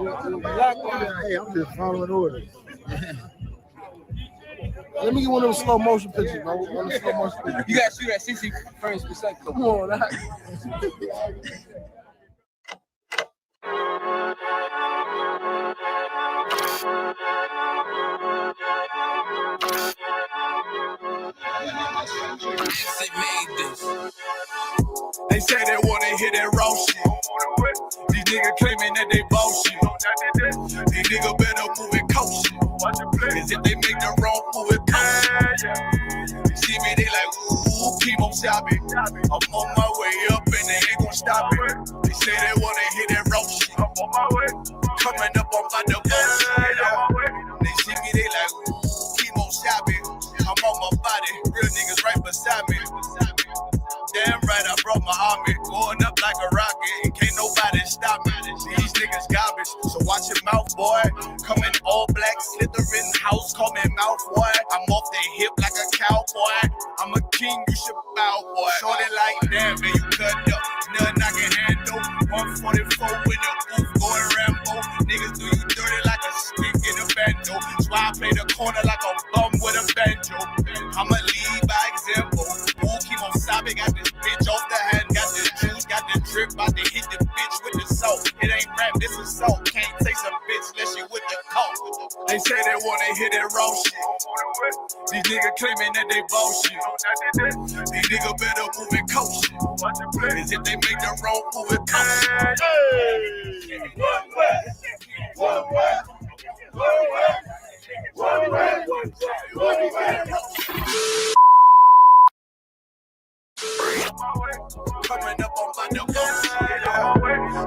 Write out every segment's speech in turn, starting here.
Hey, I'm just following orders. Let me get one of them slow motion pictures, bro. One of the slow motion pictures. You gotta shoot at 60 frames per second. Come on, that. They say they wanna hear that raw shit. These niggas claiming that they bullshit. These niggas better move it cautious. Cause if they make the wrong move it cautious. See me, they like, ooh, keep on shopping. I'm on my way up and they ain't gon' stop it. They say they wanna hear that raw shit. Coming up on my bullshit. They see me, they like, ooh, keep on shopping. I'm on my body, real niggas right beside me. Damn right, I brought my army, going up like a rocket, and can't nobody stop me. These niggas garbage, so watch your mouth, boy. Coming all black, slithering house, call me mouth, boy. I'm off the hip like a cowboy. I'm a king, you should bow, boy. Shorty like, damn, man, you cut up, nothing I can handle. 144 in the booth, going Rambo. Niggas do you dirty like a stick in a bando. That's why I play the corner like a bum with a banjo. I'ma lead by example. Keep on sobbing, got this bitch off the hand, got this juice, got the drip, about to hit the bitch with the salt. It ain't rap, this is salt. Can't taste a bitch unless you with the coke. They say they wanna hear that raw shit. These niggas claiming that they bullshit. These niggas better move it cautious. Cause if they make the wrong move it cautious. Coming up on my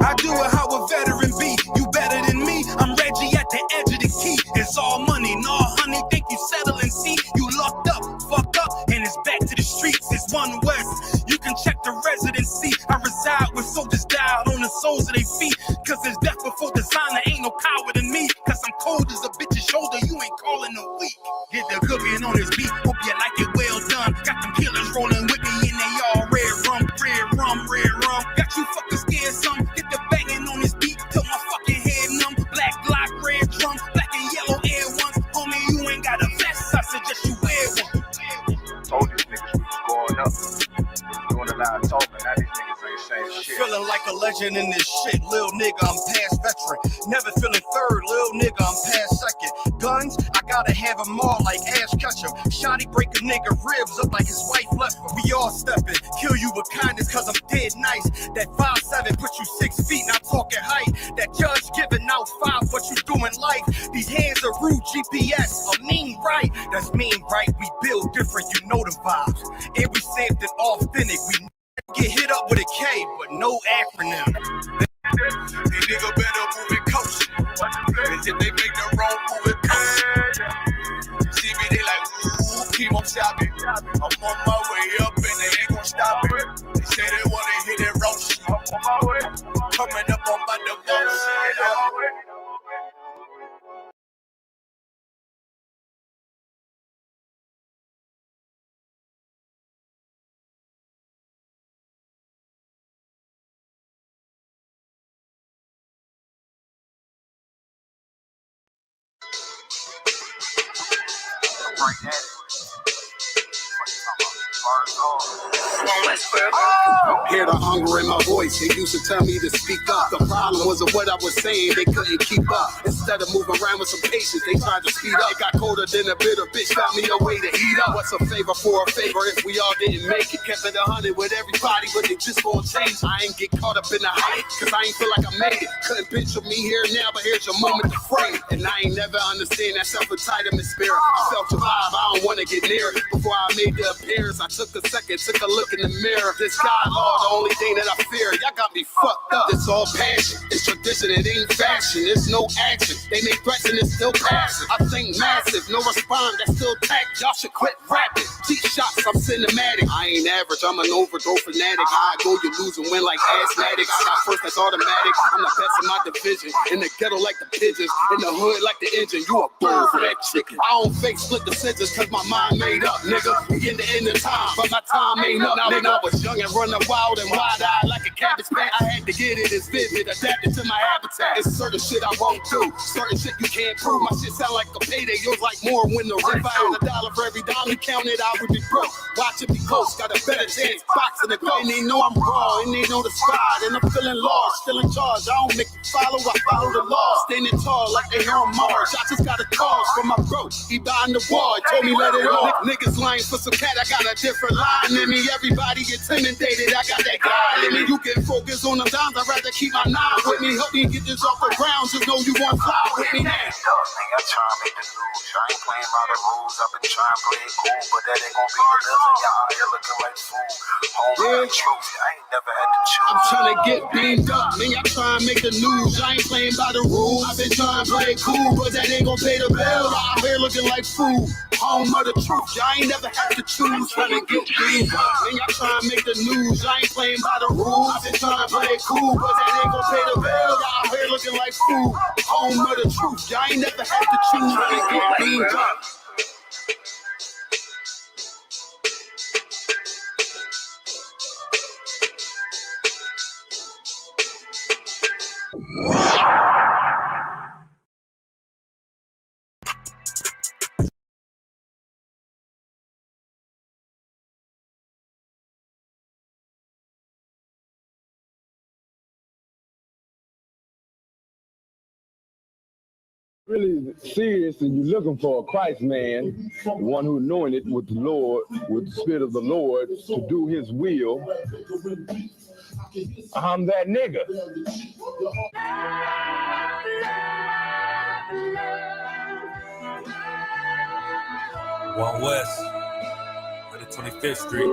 I do it how a veteran be. You better than me. I'm Reggie at the edge of the key. It's all money, no honey. Think you settle and see. You locked up, fuck up, and it's back to the streets. It's one west. You can check the residency. I reside with soldiers dialed on the soles of their feet. Cause it's death before designer. Ain't no coward in me. Cause I'm cold as a bitch's shoulder. You ain't calling a week. Get the cooking on his beat. Hope you like it well done. Got them killers rolling with me and they all red rum, red rum, red rum. Got you fucking scared some. Get the banging on his beat till my fucking head numb. Black block, red drum, black and yellow air ones. Homie, you ain't got a vest. I suggest you wear one. Told these niggas we was going up. Doing a lot of talking. Now these niggas ain't saying shit. Feeling like a legend in this shit, lil nigga, I'm past veteran. Never feeling third, lil nigga, I'm past second. Guns, I gotta have them all like Ash Ketchum. Shotty break a nigga ribs up like his wife left him. We all stepping, kill you with kindness cause I'm dead nice. That 5'7" put you 6 feet, not talking height. That judge giving out 5, what you doing life. These hands are rude, GPS, a mean right. That's mean right, we build different, you know the vibes. And we saved it authentic, we get hit up with a K, but no acronym. These niggas better move it cautious. Cause if they make the wrong move it cautious. See me, they like, ooh, keep on shopping. I'm on my way up and they ain't gon' stop it. They say they wanna hear that raw shit. Coming up on my bullshit. Hear the hunger in my voice. They used to tell me to speak up. The problem was what I was saying, they couldn't keep up. Instead of moving around with some patience, they tried to speed up. It got colder than a bitter bitch, found me a way to heat up. What's a favor for a favor if we all didn't make it? Kept it 100 with everybody, but they just won't change. I ain't get caught up in the hype, cause I ain't feel like I made it. Couldn't picture me here now, but here's your moment to frame. And I ain't never understand that self-entitlement spirit. I felt your vibe, I don't wanna get near it. Before I made the appearance, I took a second, took a look in the mirror. This God, Lord, the only thing that I fear. Y'all got me fucked up. It's all passion, it's tradition, it ain't fashion. It's no action, they make threats and it's still passing. I think massive, no response, that's still tact. Y'all should quit rapping. Cheap shots, I'm cinematic. I ain't average, I'm an overdose fanatic. How I go, you lose and win like asthmatics. I got first, that's automatic. I'm the best in my division. In the ghetto like the pigeons, in the hood like the engine. You a bird for that chicken. I don't fake split decisions cause my mind made up, nigga. We in the end of time. time, but my time ain't up. Nigga, I was young and running wild and wide-eyed like a cabbage patch. I had to get it as vivid, adapted to my habitat. It's certain shit I won't do, certain shit you can't prove. My shit sound like a payday, yours like more when the rent. If I had $1 for every dime you counted, I would be broke. Watch it be close, got a better chance. Boxing the go, and they know I'm raw, and they know the squad, and I'm feeling large, still in charge. I don't make you follow, I follow the law. Standing tall like they here on Mars. I just got a call from my bro, he behind the wall, told me let it all. Niggas lying for some cat, I got a different line in me. Everybody intimidated, I got that guy in me. You can focus on the dimes, I'd rather keep my nine with me. Help me get this off the ground, just know you won't fly with me now. I try to make the news. I ain't playing by the rules. I've been trying to play it cool, but that ain't gonna be the lesson. Y'all out here looking like fools. Home truth, I ain't never had to choose. I'm trying to get beamed up, man. Y'all trying to make the news. I ain't playing by the rules. I've been trying to play it cool, but that ain't gonna pay the bill. Out here looking like fool. Home of the truth, y'all ain't never had to choose. Trying to get beamed up, man. Y'all trying to make the news. I ain't playing by the rules. I've been trying to play it cool, but that ain't gonna pay the bill. Out here looking like fool. Home of the truth, y'all ain't never had to choose. Trying to get beamed up. Really serious and you're looking for a Christ man, one who's knowing it with the Lord, with the Spirit of the Lord to do his will, I'm that nigga. One West, 125th Street.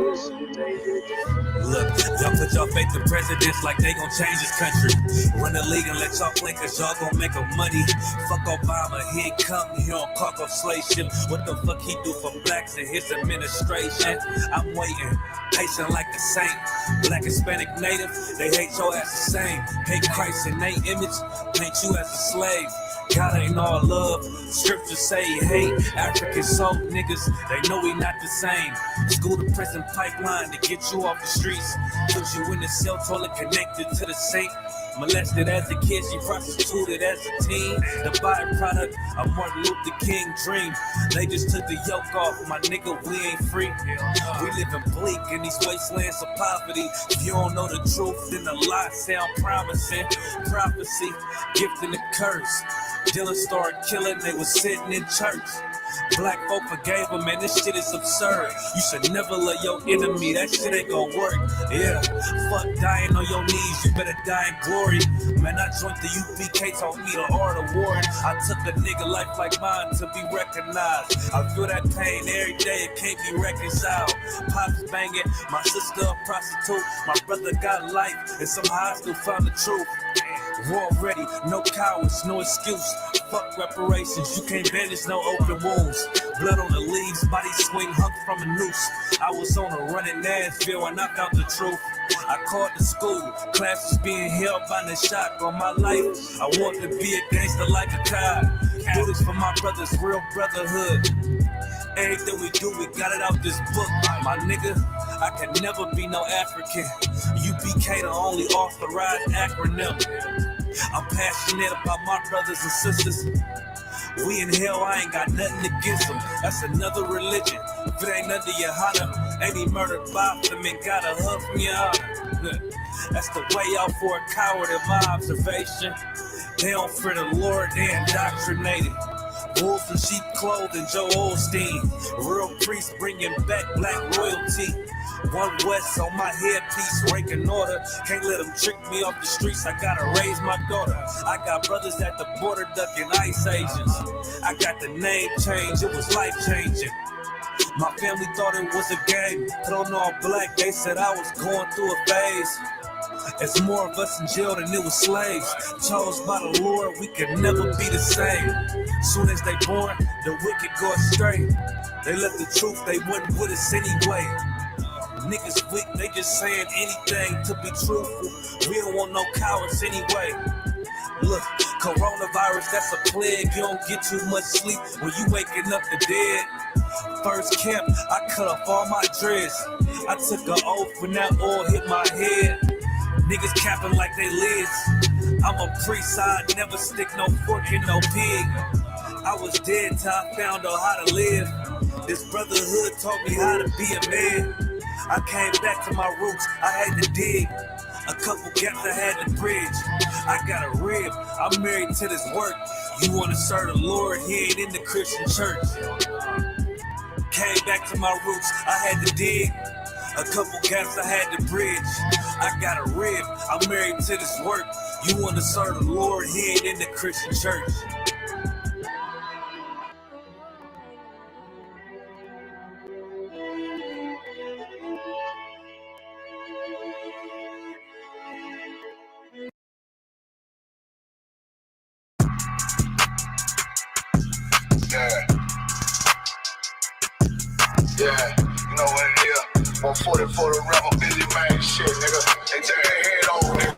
Look, y'all put y'all faith in presidents like they gon' change this country. Run the league and let y'all play cause y'all gon' make a money. Fuck Obama, he ain't come, he on caucasian. What the fuck he do for blacks in his administration? I'm waiting, patient like a saint. Black, Hispanic, Native, they hate your ass the same. Hate Christ in they image, paint you as a slave. God ain't all love, scriptures say he hate. African soul niggas, they know we not the same. School to prison pipeline to get you off the streets. Put you in the cell, toilet connected to the sink. Molested as a kid, she prostituted as a teen. The byproduct of Martin Luther King dream. They just took the yoke off, my nigga, we ain't free. We living bleak in these wastelands of poverty. If you don't know the truth, then the lies sound promising. Prophecy, gift and the curse. Dylan started killing, they was sitting in church. Black folk forgave him, man, this shit is absurd. You should never love your enemy, that shit ain't gon' work. Yeah, fuck dying on your knees, you better die in glory. Man, I joined the UPK, taught me the art of warring. I took a nigga life like mine to be recognized. I feel that pain every day, it can't be reconciled. Pops banging, my sister a prostitute. My brother got life, and somehow I still found the truth. War ready, no cowards, no excuse. Fuck reparations, you can't bandage no open wounds. Blood on the leaves, body swing hung from a noose. I was on a run in Nashville and I found the truth. I called the school, classes being held by the shot on my life. I want to be a gangster like a tide. Do this for my brothers, real brotherhood. Everything we do, we got it out this book. My nigga, I can never be no African. UPK the only authorized acronym. I'm passionate about my brothers and sisters. We in hell, I ain't got nothing against them. That's another religion. If it ain't under your honor, ain't he murdered by them and got a hug from your honor. That's the way out for a coward in my observation. They don't fear the Lord, they indoctrinated. Wolves in sheep clothing, Joe Osteen. Real priest bringing back black royalty. One West on my headpiece, ranking order. Can't let them trick me off the streets, I gotta raise my daughter. I got brothers at the border ducking ICE agents. I got the name change, it was life changing. My family thought it was a game. Put on all black, they said I was going through a phase. There's more of us in jail than it was slaves. Chose by the Lord, we could never be the same. Soon as they born, the wicked go astray. They left the truth, they wasn't with us anyway. Niggas weak, they just saying anything to be truthful. We don't want no cowards anyway. Look, coronavirus virus, that's a plague. You don't get too much sleep when you waking up the dead. First camp, I cut off all my dreads. I took an oath when that oil hit my head. Niggas capping like they lids. I'm a priest, I never stick no fork in no pig. I was dead till I found out how to live. This brotherhood taught me how to be a man. I came back to my roots, I had to dig. A couple gaps I had to bridge. I got a rib, I'm married to this work. You wanna serve the Lord, he ain't in the Christian church. Came back to my roots, I had to dig. A couple gaps I had to bridge. I got a rib, I'm married to this work. You wanna serve the Lord, he ain't in the Christian church. Yeah, you know what it is. 140 for the rebel, busy man shit, nigga. They turn their head over, nigga.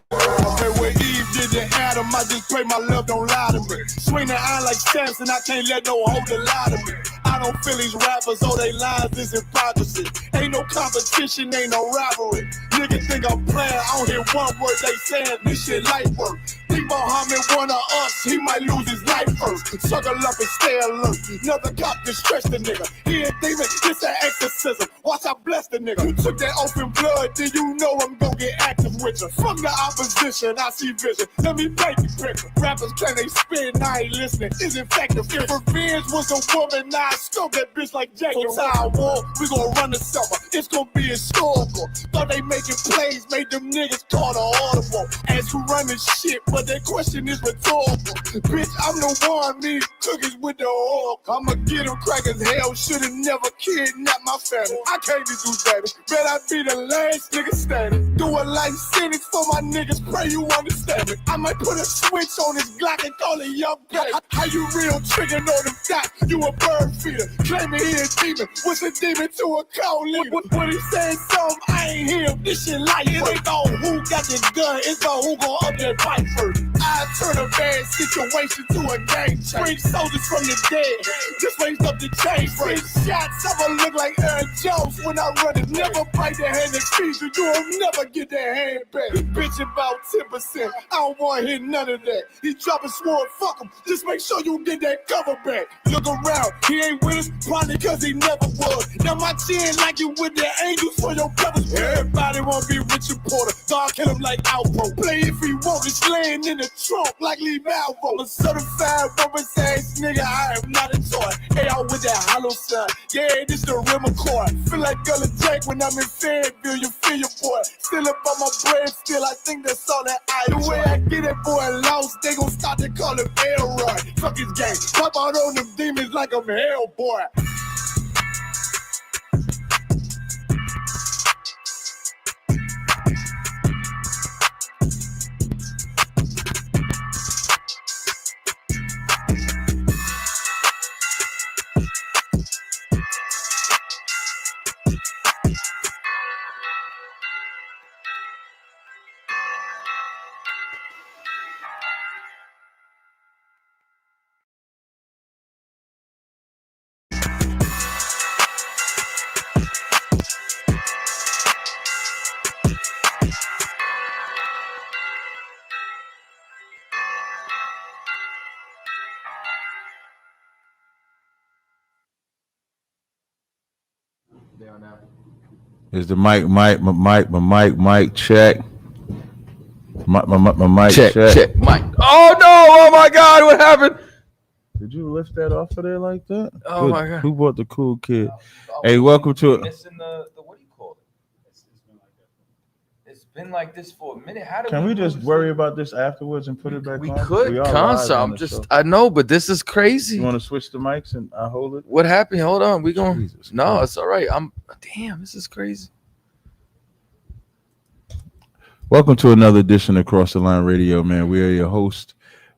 Okay, when Eve did the Adam, I just pray my love don't lie to me. Swing the iron like Samson, I can't let no holder lie to me. I don't feel these rappers, all they lies is hypocrisy. Ain't no competition, ain't no rivalry. Niggas think I'm playing, I don't hear one word they saying, this shit light work. Think Muhammad one of us, he might lose his life first. Suckle up and stay alert. Another cop can stretch the nigga. He ain't thinking it's an exorcism. Watch I bless the nigga. You took that open blood, then you know I'm gonna get active with you. From the opposition, I see vision. Let me paint the picture. Rappers claim they spin, I ain't listening. Is effective. If revenge was a woman, now I scope that bitch like Jacob. So I war, we gonna run the summer. It's gonna be historical. Thought they making plays, made them niggas call the audible. As who run this shit, but that question is rhetorical. Bitch, I'm the one, me cookies with the oil. I'ma get them crackers, hell, should've never kidnapped my family. I can't do that. Bet I be the last nigga standing. Do a life sentence for my niggas, pray you understand it. I might put a switch on this Glock and call it young play. How you real trigger know them dots? You a bird feeder, claiming he a demon. What's a demon to a cold leader? What he saying something, I ain't hear. This shit life. It ain't about who got the gun, it's about who gon' up that fight first. I turn a bad situation to a game change. Bring soldiers from the dead, just raise up the chain. Bring shots, I'ma look like Aaron Jones when I run it. Never bite the hand that feeds you, you'll never get that hand back. Bitch about 10%, I don't wanna hear none of that. He dropping sword, fuck him, just make sure you get that cover back. Look around, he ain't with us, probably cause he never was. Now my chin like you with the angels for your brothers. Everybody wanna be Richard Porter, God kill him like Alpo. Play if he want, it's laying in the trunk like Lee Malvo. A certified rubber ass nigga, I am not a toy. Hey, out with that hollow side, yeah, this the rim accord. Feel like Gullah Jack when I'm in Fayetteville, you feel your boy. Still up on my bread, still I think that's all that I do. The way I get it, boy, lost, they gon' start to call him Elroy. Fuck his gang, pop out on them demons like I'm Hellboy. Is the mic check? My mic check. Mic. Oh no! Oh my God! What happened? Did you lift that off of there like that? Oh my God! Who bought the cool kid? Hey, welcome to it. Missing the what do you call it? It's been like this for a minute. How do Can we just worry about this afterwards and put it back on? We could, Consa. I'm just, I know, but this is crazy. You want to switch the mics and I hold it? What happened? Hold on, we going. No, Christ. it's all right. Damn, this is crazy. Welcome to another edition of Cross the Line Radio, man. We are your host.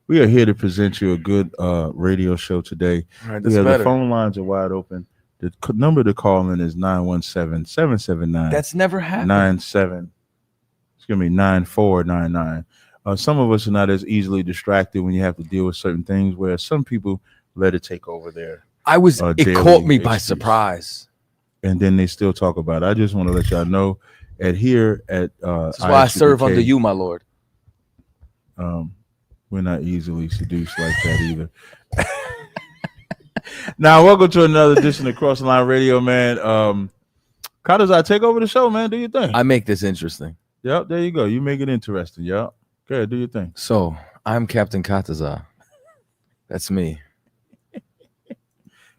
We are here to present you a good radio show today. All right, the phone lines are wide open. The number to call in is 917-779. That's never happened. 9499. some of us are not as easily distracted when you have to deal with certain things, where some people let it take over their. It caught me by surprise. And then they still talk about it. I just want to let y'all know here at That's why I serve under you, my lord. We're not easily seduced like that either. Now, welcome to another edition of Cross the Line Radio, man. CHAATAZA, take over the show, man. Do your thing. I make this interesting. Yep, there you go. You make it interesting. Yep. Go ahead, do your thing. So I'm Captain CHAATAZA. That's me.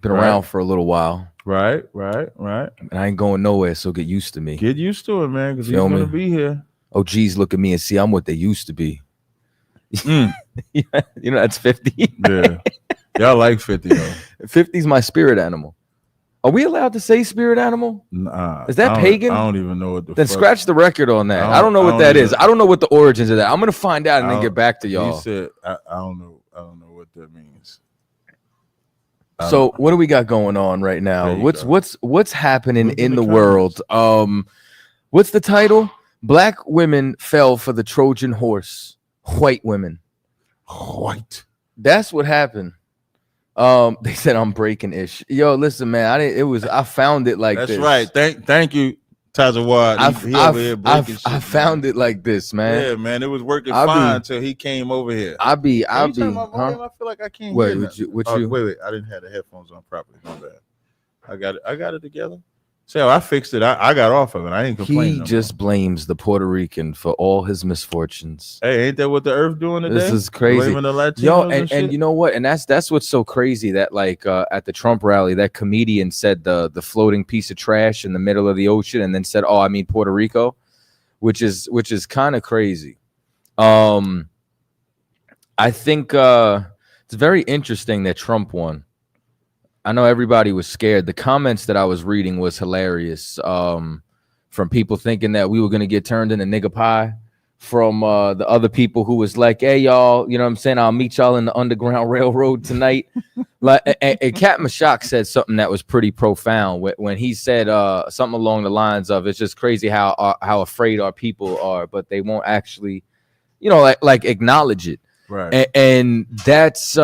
Been around for a little while. Right. And I ain't going nowhere, so get used to me. Get used to it, man, because you're going to be here. Oh, geez, look at me and see I'm what they used to be. You know, that's 50. Yeah. Y'all like 50, though. 50's my spirit animal. Are we allowed to say spirit animal? Nah. Is that pagan? I don't even know what the Then fuck. scratch the record on that. I don't know what that is. I don't know what the origins of that. I'm going to find out and then get back to y'all. You said, I don't know what that means. So what do we got going on right now? What's happening in the world? What's the title? Black women fell for the Trojan horse. White women. White. That's what happened. They said I'm breaking ish. Yo, listen, man. I found it like this. That's right. Thank you, TZARYACH. I found it like this, man. Yeah, man. It was working fine until he came over here. I feel like I can't wait, hear wait, I didn't have the headphones on properly. My bad. I got it together. So I fixed it. I got off of it. I ain't complaining. He just blames the Puerto Rican for all his misfortunes. Hey, ain't that what the earth doing today? This is crazy. Yo, and you know what? And that's what's so crazy that like at the Trump rally, that comedian said the floating piece of trash in the middle of the ocean, and then said, "Oh, I mean Puerto Rico," which is kind of crazy. I think it's very interesting that Trump won. I know everybody was scared. The comments that I was reading was hilarious. From people thinking that we were going to get turned into nigga pie, from the other people who was like, hey, y'all, you know what I'm saying? I'll meet y'all in the Underground Railroad tonight. and Cat Mashak said something that was pretty profound when he said something along the lines of, it's just crazy how afraid our people are, but they won't actually, you know, like acknowledge it. Right. And that's... it's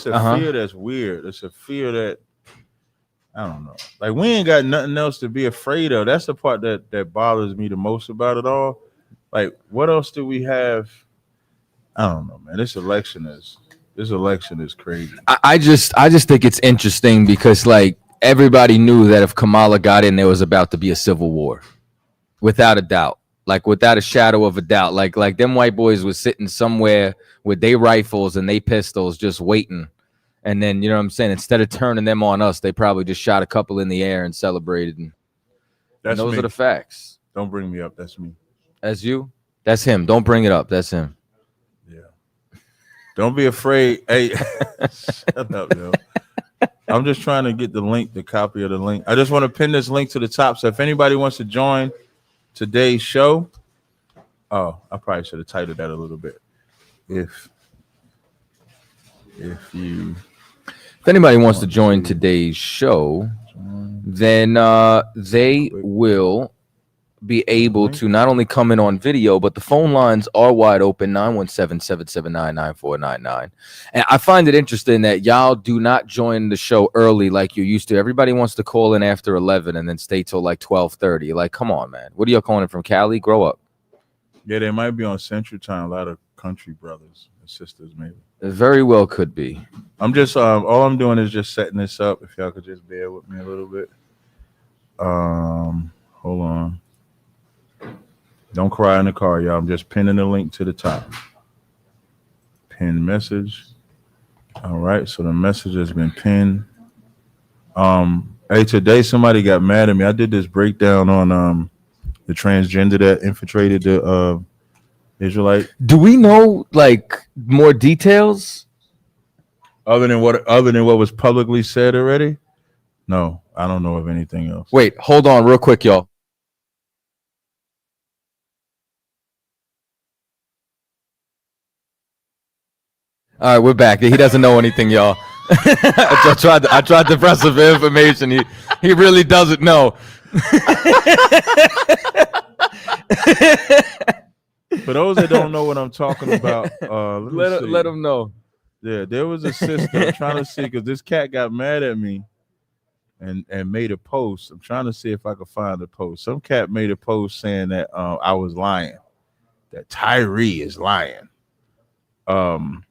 a fear that's weird. It's a fear that I don't know. Like, we ain't got nothing else to be afraid of. That's the part that bothers me the most about it all. Like, what else do we have? I don't know, man. This election is crazy. I just think it's interesting because like everybody knew that if Kamala got in, there was about to be a civil war, without a doubt. Like without a shadow of a doubt, like them white boys was sitting somewhere with their rifles and they pistols just waiting. And then, you know what I'm saying? Instead of turning them on us, they probably just shot a couple in the air and celebrated. And those are the facts. Don't bring me up. That's me. That's you? That's him. Don't bring it up. That's him. Yeah. Don't be afraid. Hey, shut up, yo. I'm just trying to get the copy of the link. I just want to pin this link to the top. So if anybody wants to join today's show, I probably should have titled that a little bit. If anybody wants to join today's show, then they will be able to not only come in on video, but the phone lines are wide open, 917-779-9499. And I find it interesting that y'all do not join the show early like you used to. Everybody wants to call in after 11 and then stay till like 12:30. Like, come on, man. What are y'all calling from Cali? Grow up. Yeah, they might be on Central Time. A lot of country brothers and sisters, maybe. It very well could be. I'm just all I'm doing is just setting this up. If y'all could just bear with me a little bit. Hold on. Don't cry in the car, y'all. I'm just pinning the link to the top. Pin message. All right, so the message has been pinned. Hey, today somebody got mad at me. I did this breakdown on the transgender that infiltrated the Israelite. Do we know like more details other than what was publicly said already? No, I don't know of anything else. Wait, hold on real quick, y'all. All right, we're back. He doesn't know anything, y'all. I tried to press him for information. He really doesn't know. For those that don't know what I'm talking about, let them know. Yeah, there was a sister. I'm trying to see because this cat got mad at me and made a post. I'm trying to see if I can find the post. Some cat made a post saying that I was lying, that Tyree is lying. I'm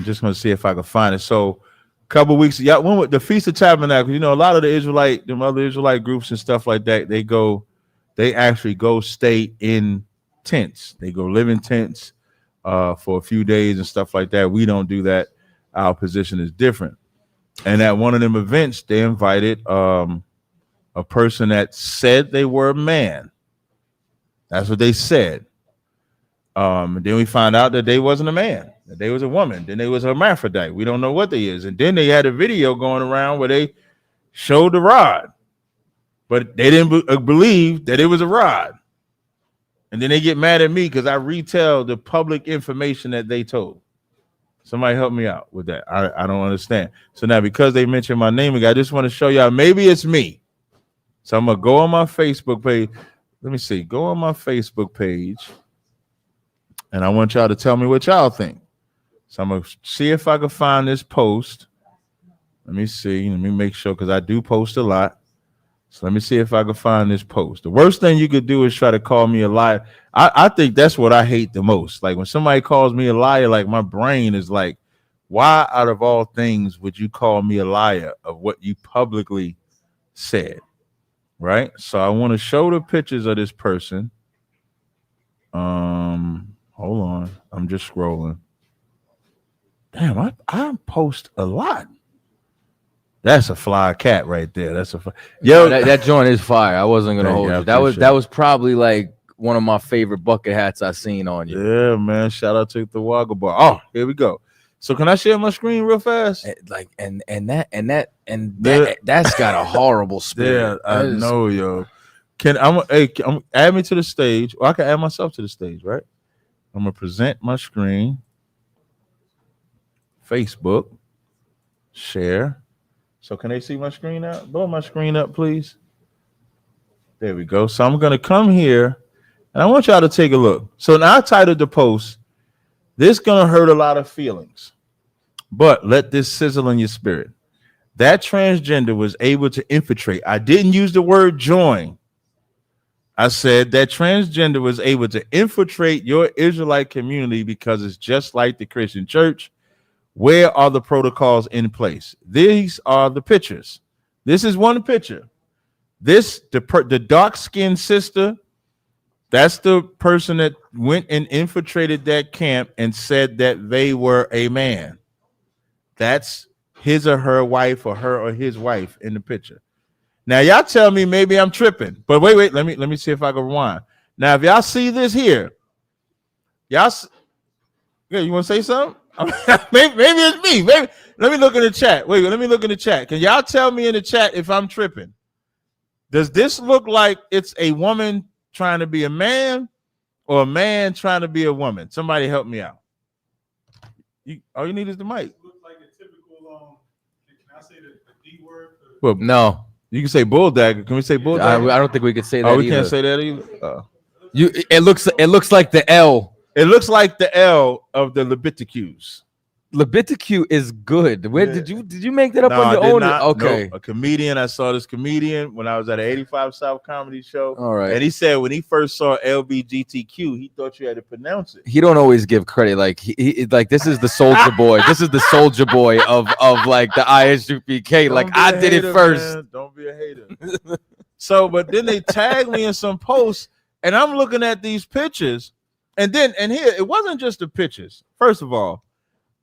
just gonna see if I can find it. So a couple weeks, yeah, when with the Feast of Tabernacles, a lot of them other Israelite groups and stuff like that, they actually go stay in tents. They go live in tents for a few days and stuff like that. We don't do that. Our position is different. And at one of them events, they invited a person that said they were a man. That's what they said. And then we found out that they wasn't a man, that they was a woman. Then they was a hermaphrodite. We don't know what they is. And then they had a video going around where they showed the rod, but they didn't believe that it was a rod. And then they get mad at me because I retell the public information that they told. Somebody help me out with that. I don't understand. So now because they mentioned my name again, I just want to show y'all maybe it's me. So I'm going to go on my Facebook page. Let me see. Go on my Facebook page. And I want y'all to tell me what y'all think. So I'm going to see if I can find this post. Let me see. Let me make sure because I do post a lot. So let me see if I can find this post. The worst thing you could do is try to call me a liar. I think that's what I hate the most. Like when somebody calls me a liar, like my brain is like, why out of all things would you call me a liar of what you publicly said? Right? So I want to show the pictures of this person. Hold on. I'm just scrolling. Damn, I post a lot. That's a fly cat right there. That's a yo. That joint is fire. I wasn't gonna hold you. That was probably like one of my favorite bucket hats I seen on you. Yeah, man. Shout out to the Wagga Bar. Oh, here we go. So can I share my screen real fast? That's got a horrible spirit. Yeah, I know, yo. Add me to the stage, or I can add myself to the stage, right? I'm gonna present my screen. Facebook, share. So can they see my screen now? Blow my screen up, please. There we go. So I'm going to come here, and I want y'all to take a look. So now I titled the post, "This going to hurt a lot of feelings, but let this sizzle in your spirit." That transgender was able to infiltrate. I didn't use the word join. I said that transgender was able to infiltrate your Israelite community because it's just like the Christian church. Where are the protocols in place? These are the pictures. This is one picture. The dark-skinned sister, that's the person that went and infiltrated that camp and said that they were a man. That's his or her wife or her or his wife in the picture. Now, y'all tell me maybe I'm tripping, but wait, let me see if I can rewind. Now, if y'all see this here, you want to say something? maybe it's me. Maybe let me look in the chat. Wait, let me look in the chat. Can y'all tell me in the chat if I'm tripping? Does this look like it's a woman trying to be a man or a man trying to be a woman? Somebody help me out. All you need is the mic. It looks like a typical can I say the D word? Well, no. You can say bulldagger. Can we say bulldagger? I don't think we could say that. Oh, we either. Can't say that either. It looks like the L. It looks like the L of the Leviticus. Leviticus is good. Where did you make that up on your own? Okay. Nope. A comedian. I saw this comedian when I was at an 85 South comedy show. All right. And he said when he first saw LBGTQ, he thought you had to pronounce it. He don't always give credit. Like he like this is the soldier boy. This is the soldier boy of like the ISUPK. Like I did it first. Man. Don't be a hater. So, but then they tagged me in some posts, and I'm looking at these pictures, and here it wasn't just the pictures. First of all,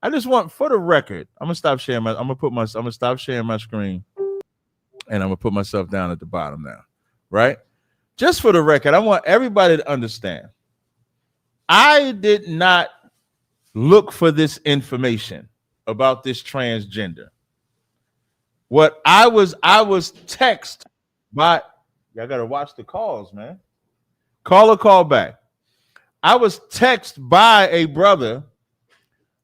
I just want, for the record, I'm gonna stop sharing I'm gonna stop sharing my screen, and I'm gonna put myself down at the bottom now, right? Just for the record, I want everybody to understand. I did not look for this information about this transgender. What I was texted by, y'all gotta watch the calls, man. Call back. I was texted by a brother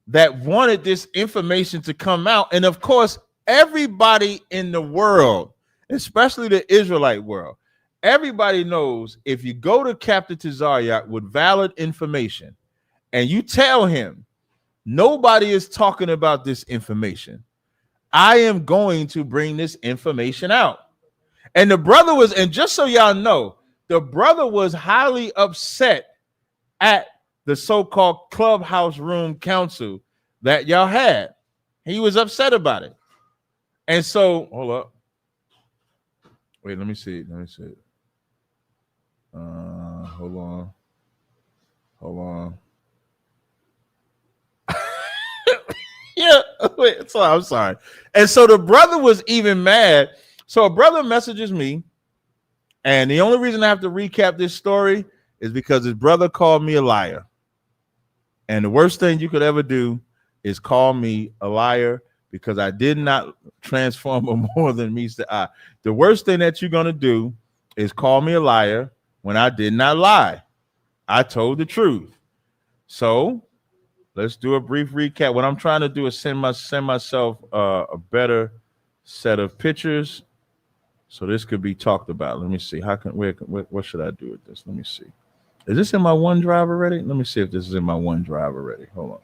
that wanted this information to come out. And of course, everybody in the world, especially the Israelite world, everybody knows if you go to Captain TZARYACH with valid information and you tell him nobody is talking about this information, I am going to bring this information out. And the brother was, and just so y'all know, the brother was highly upset at the so-called clubhouse room council that y'all had. He was upset about it. And so, hold up. Wait, let me see. Hold on. Yeah, wait, so I'm sorry. And so the brother was even mad. So a brother messages me, and the only reason I have to recap this story is because his brother called me a liar. And the worst thing you could ever do is call me a liar, because I did not transform more than meets the eye. The worst thing that you're going to do is call me a liar when I did not lie. I told the truth. So let's do a brief recap. What I'm trying to do is send myself a better set of pictures so this could be talked about. Let me see. What should I do with this? Let me see. Is this in my OneDrive already? Let me see if this is in my OneDrive already. Hold on.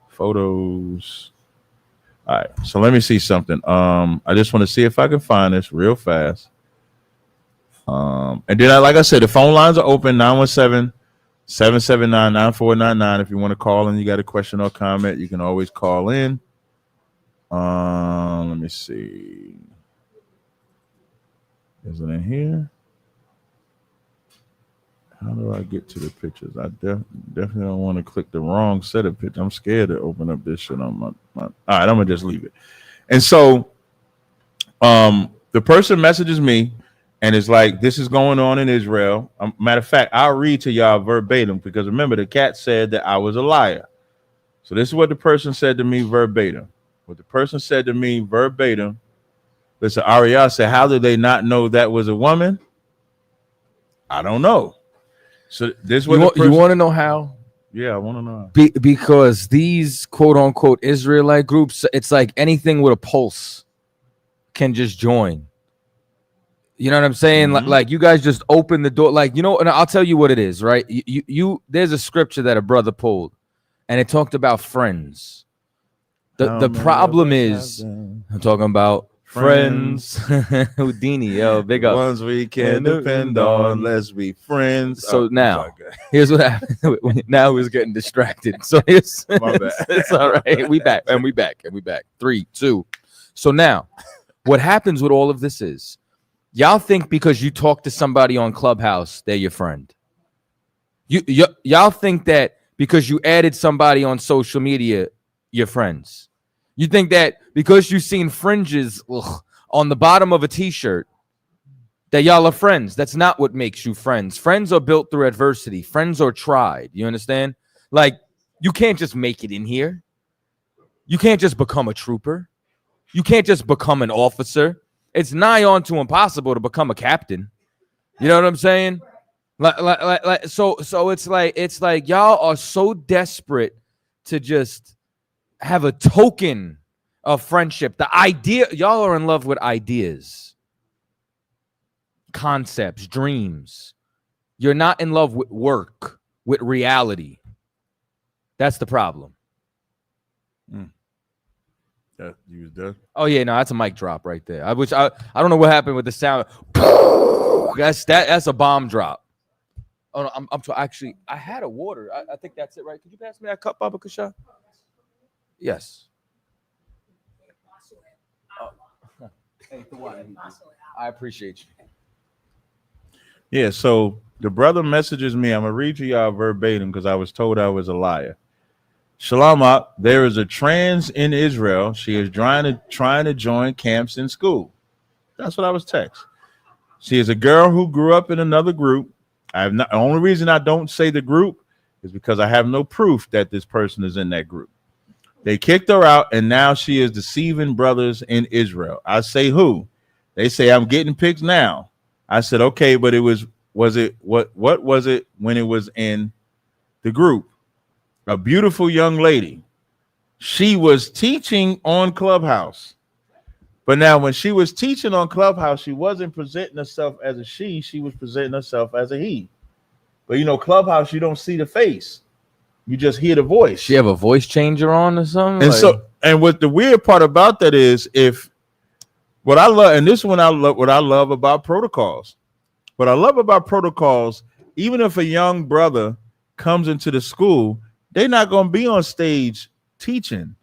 Photos. All right. So let me see something. I just want to see if I can find this real fast. And then, like I said, the phone lines are open, 917-779-9499. If you want to call in, you got a question or comment, you can always call in. Let me see. Is it in here? How do I get to the pictures? I definitely don't want to click the wrong set of pictures. I'm scared to open up this shit on my all right, I'm gonna just leave it. And so the person messages me and is like, this is going on in Israel. Matter of fact, I'll read to y'all verbatim, because remember, the cat said that I was a liar. So this is what the person said to me verbatim. What the person said to me verbatim. Listen, Ariel said, how did they not know that was a woman? I don't know. So this was you want to know how? Yeah, I want to know. Because these quote unquote Israelite groups, it's like anything with a pulse can just join. You know what I'm saying? Mm-hmm. Like you guys just open the door, like, you know, and I'll tell you what it is, right? You there's a scripture that a brother pulled, and it talked about friends. The problem is, I'm talking about friends. Houdini, yo, big up. Ones we can depend on. Let's be friends. So now, here's what happened. Now we was getting distracted. So it's, my bad. It's all right. We back. 3, 2. So now, what happens with all of this is, y'all think because you talk to somebody on Clubhouse, they're your friend. Y'all think that because you added somebody on social media, you're friends. You think that because you've seen fringes on the bottom of a t-shirt, that y'all are friends. That's not what makes you friends. Friends are built through adversity. Friends are tried. You understand? Like, you can't just make it in here. You can't just become a trooper. You can't just become an officer. It's nigh on to impossible to become a captain. You know what I'm saying? So it's like y'all are so desperate to just have a token of friendship. The idea, y'all are in love with ideas, concepts, dreams. You're not in love with work, with reality. That's the problem. That you was done. Oh yeah, no, that's a mic drop right there. I don't know what happened with the sound. That's a bomb drop. Oh no, actually, I had a water. I think that's it, right? Could you pass me that cup, Baba Kasha? Yes. Oh. Hey, I appreciate you. Yeah, so the brother messages me. I'm gonna read to y'all verbatim because I was told I was a liar. Shalom, there is a trans in Israel. She is trying to join camps in school. That's what I was text. She is a girl who grew up in another group. The only reason I don't say the group is because I have no proof that this person is in that group. They kicked her out, and now she is deceiving brothers in Israel. I say who? They say I'm getting picked now. I said okay, but what was it when it was in the group? A beautiful young lady. She was teaching on Clubhouse. But now when she was teaching on Clubhouse, she wasn't presenting herself as a she was presenting herself as a he. But you know, Clubhouse, you don't see the face. You just hear the voice. She have a voice changer on or something? And and what the weird part about that is, if what I love, and this is what I love about protocols. What I love about protocols, even if a young brother comes into the school, they're not going to be on stage teaching.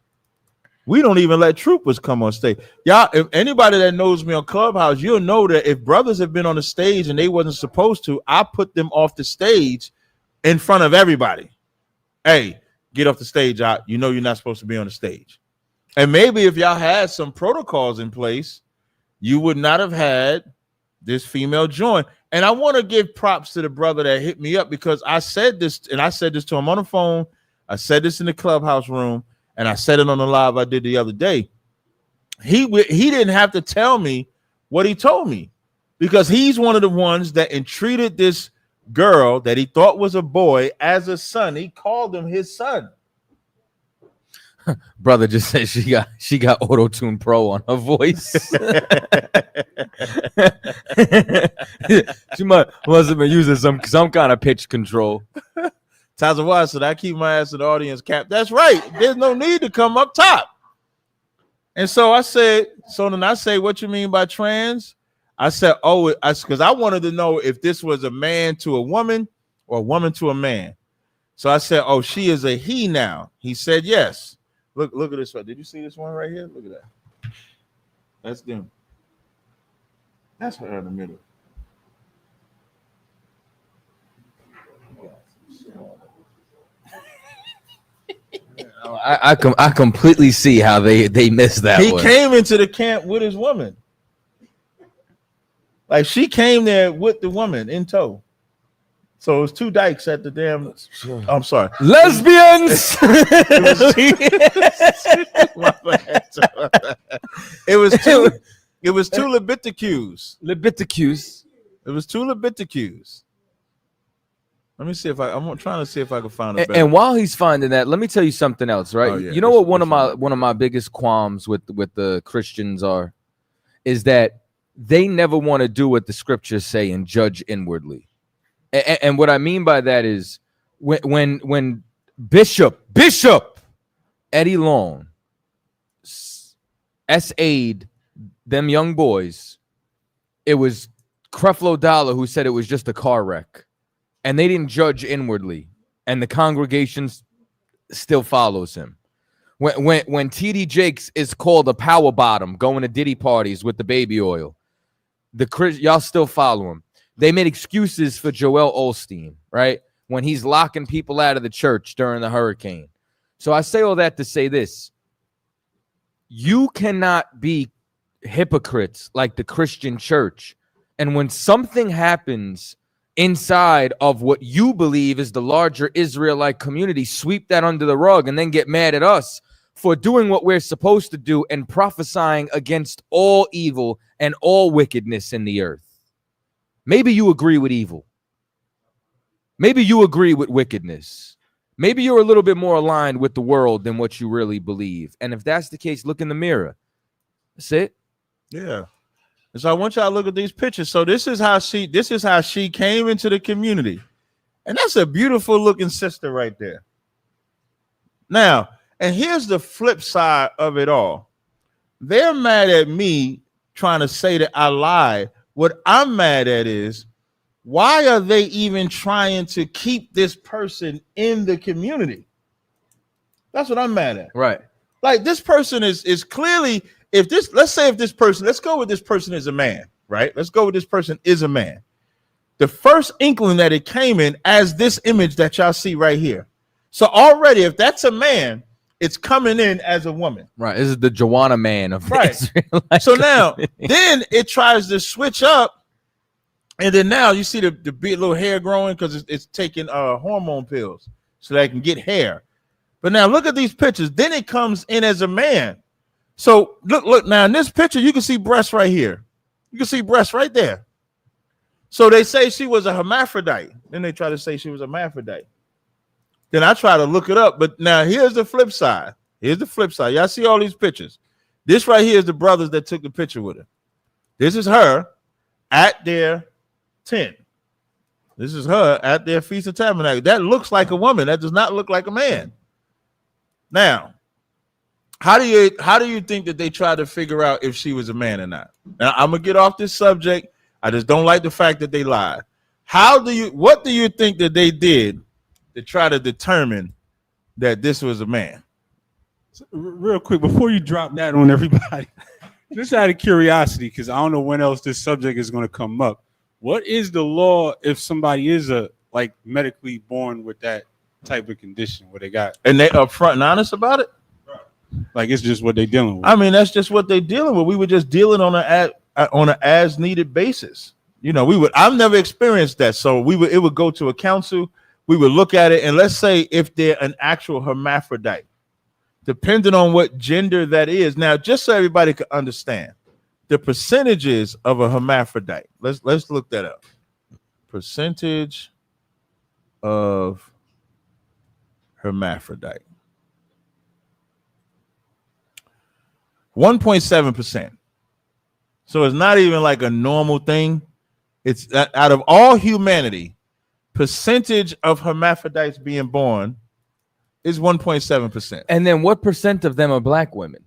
We don't even let troopers come on stage. Y'all, if anybody that knows me on Clubhouse, you'll know that if brothers have been on the stage and they wasn't supposed to, I put them off the stage in front of everybody. Hey, get off the stage out. You know you're not supposed to be on the stage. And maybe if y'all had some protocols in place, you would not have had this female join. And I want to give props to the brother that hit me up, because I said this, and I said this to him on the phone. I said this in the Clubhouse room, and I said it on the live I did the other day. He didn't have to tell me what he told me, because he's one of the ones that entreated this girl that he thought was a boy as a son. He called him his son. Brother just said she got Auto-Tune Pro on her voice. She must have been using some kind of pitch control. TZARYACH said, I keep my ass in the audience cap. That's right. There's no need to come up top. And so I said, then I say, what you mean by trans? I said, because I wanted to know if this was a man to a woman or a woman to a man. So I said, oh, she is a he now. He said, yes. Look at this one. Did you see this one right here? Look at that. That's them. That's her in the middle. I completely see how they missed that. He one. Came into the camp with his woman. Like she came there with the woman in tow. So it was two dykes at the damn. I'm sorry, lesbians. It was two. It was two Leviticus. It was two Leviticus. Let me see if I'm trying to see if I can find it. And while he's finding that, let me tell you something else, right? Oh, yeah. You know what one of my biggest qualms with the Christians is that they never want to do what the scriptures say and judge inwardly. And what I mean by that is when Bishop Eddie Long SA'd them young boys, it was Creflo Dollar who said it was just a car wreck, and they didn't judge inwardly, and the congregation still follows him. When TD Jakes is called a power bottom, going to Diddy parties with the baby oil, y'all still follow him. They made excuses for Joel Osteen, right? When he's locking people out of the church during the hurricane. So I say all that to say this. You cannot be hypocrites like the Christian church. And when something happens inside of what you believe is the larger Israelite community, sweep that under the rug and then get mad at us for doing what we're supposed to do and prophesying against all evil and all wickedness in the earth. Maybe you agree with evil. Maybe you agree with wickedness. Maybe you're a little bit more aligned with the world than what you really believe. And if that's the case, look in the mirror. That's it. Yeah. And so I want y'all to look at these pictures. So this is how she came into the community. And that's a beautiful looking sister right there. Now, and here's the flip side of it all. They're mad at me trying to say that I lied. What I'm mad at is, why are they even trying to keep this person in the community? That's what I'm mad at. Right. Like, this person is clearly, let's go with this person is a man, right? Let's go with this person is a man. The first inkling that it came in as this image that y'all see right here. So already, if that's a man, it's coming in as a woman. Right. This is the Joanna man of right. So now, then it tries to switch up. And then now you see the little hair growing because it's taking hormone pills so that it can get hair. But now look at these pictures. Then it comes in as a man. So look now in this picture, you can see breasts right here. You can see breasts right there. So they say she was a hermaphrodite. Then they try to say she was a hermaphrodite. Then I try to look it up. But now here's the flip side. Y'all see all these pictures. This right here is the brothers that took the picture with her. This is her at their tent. This is her at their Feast of Tabernacles. That looks like a woman. That does not look like a man. Now, how do you think that they tried to figure out if she was a man or not? Now, I'm gonna get off this subject. I just don't like the fact that they lied. What do you think that they did to try to determine that this was a man? Real quick, before you drop that on everybody, just out of curiosity, because I don't know when else this subject is going to come up. What is the law if somebody is medically born with that type of condition where they got? And they upfront and honest about it? Like it's just what they're dealing with. I mean, that's just what they're dealing with. We were just dealing on an as needed basis. You know, I've never experienced that. So it would go to a council. We would look at it, and let's say if they're an actual hermaphrodite, depending on what gender that is. Now, just so everybody can understand the percentages of a hermaphrodite. Let's look that up. Percentage of hermaphrodite. 1.7%. So it's not even like a normal thing. It's out of all humanity, percentage of hermaphrodites being born is 1.7%. And then what percent of them are black women?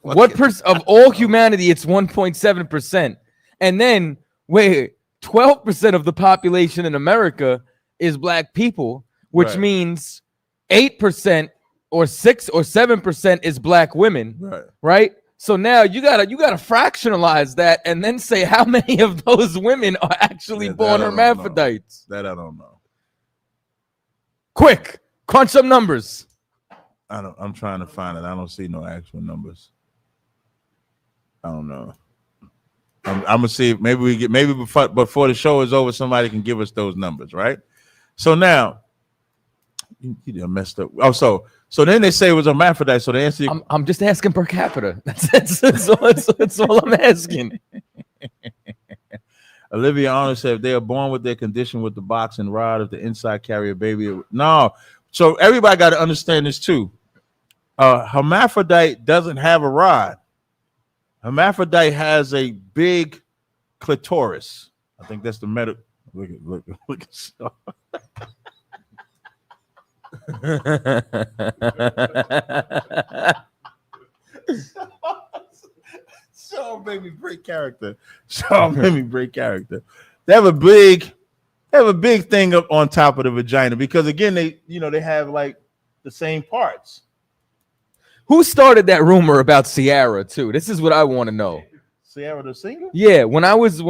What of all humanity? It's 1.7%. And then wait, 12% of the population in America is black people, which means 8% or 6 or 7% is black women. Right? So now you gotta fractionalize that and then say how many of those women are actually born hermaphrodites. That I don't know. Quick, crunch some numbers. I'm trying to find it. I don't see no actual numbers. I don't know. I'm gonna see if maybe before the show is over, somebody can give us those numbers, right? So now you messed up. Oh, so then they say it was a hermaphrodite. So the answer, I'm just asking per capita. That's all I'm asking. Olivia Arnold said if they are born with their condition with the box and rod, if the inside carry a baby. No. So everybody got to understand this too. Hermaphrodite doesn't have a rod. Hermaphrodite has a big clitoris. I think that's the medical. Look at Sean made me break character. They have a big thing up on top of the vagina because again, they have like the same parts. Who started that rumor about Ciara too? This is what I want to know. Ciara the singer? Yeah, when I was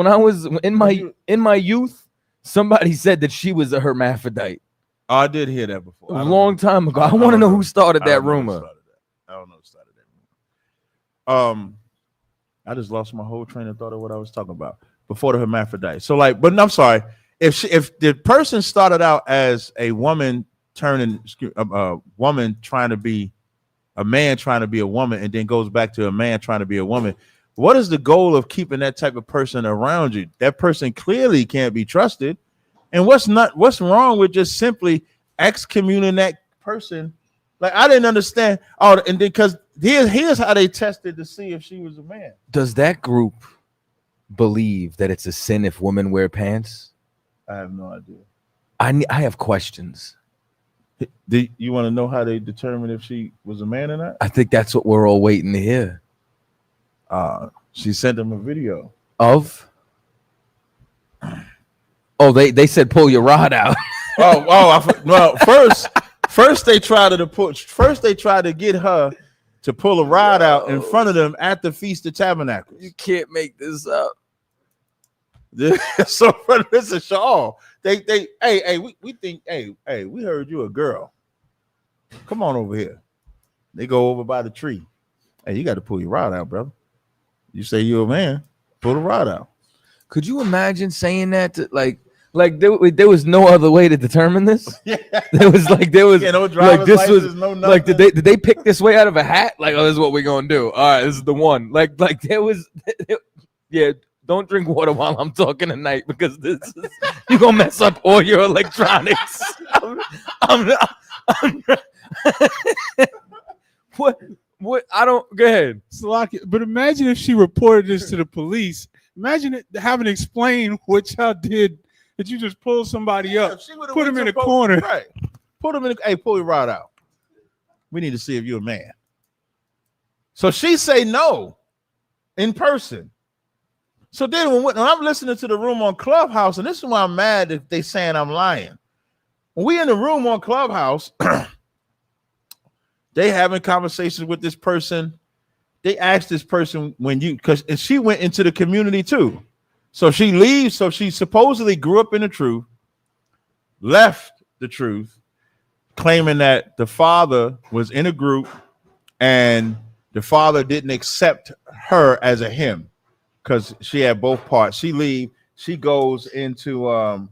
in my youth, somebody said that she was a hermaphrodite. Oh, I did hear that before. A long time ago. I want to know who started that rumor. I don't know who started that rumor. I just lost my whole train of thought of what I was talking about before the hermaphrodite. So but I'm sorry. If the person started out as a woman turning a woman trying to be a man trying to be a woman and then goes back to a man trying to be a woman, what is the goal of keeping that type of person around you? That person clearly can't be trusted. And what's wrong with just simply excommunicating that person? Like I didn't understand. Oh, and because here's how they tested to see if she was a man. Does that group believe that it's a sin if women wear pants? I have no idea. I have questions. Do you want to know how they determined if she was a man or not? I think that's what we're all waiting to hear. She sent them a video of. Oh, they said pull your rod out. Well, first they tried to get her to pull a rod out in front of them at the Feast of Tabernacles. You can't make this up. So listen, Shaw, we think, we heard you a girl. Come on over here. They go over by the tree. Hey, you got to pull your rod out, brother. You say you're a man, pull the rod out. Could you imagine saying that to like there was no other way to determine this? Yeah. There was no driver's license, no nothing. Like did they pick this way out of a hat? Like, oh, this is what we're gonna do. All right, this is the one. Like yeah. Don't drink water while I'm talking tonight because you're gonna mess up all your electronics. Go ahead. Salaki, but imagine if she reported this to the police. Imagine it, having to explain what y'all did. That you just pulled somebody up, put him in a corner. Right. Put him in. Hey, pull your rod out. We need to see if you're a man. So she say no in person. So then when I'm listening to the room on Clubhouse, and this is why I'm mad if they saying I'm lying. When we in the room on Clubhouse, they having conversations with this person. They asked this person because she went into the community too. So she leaves. So she supposedly grew up in the truth, left the truth, claiming that the father was in a group and the father didn't accept her as a him because she had both parts. She leave. She goes into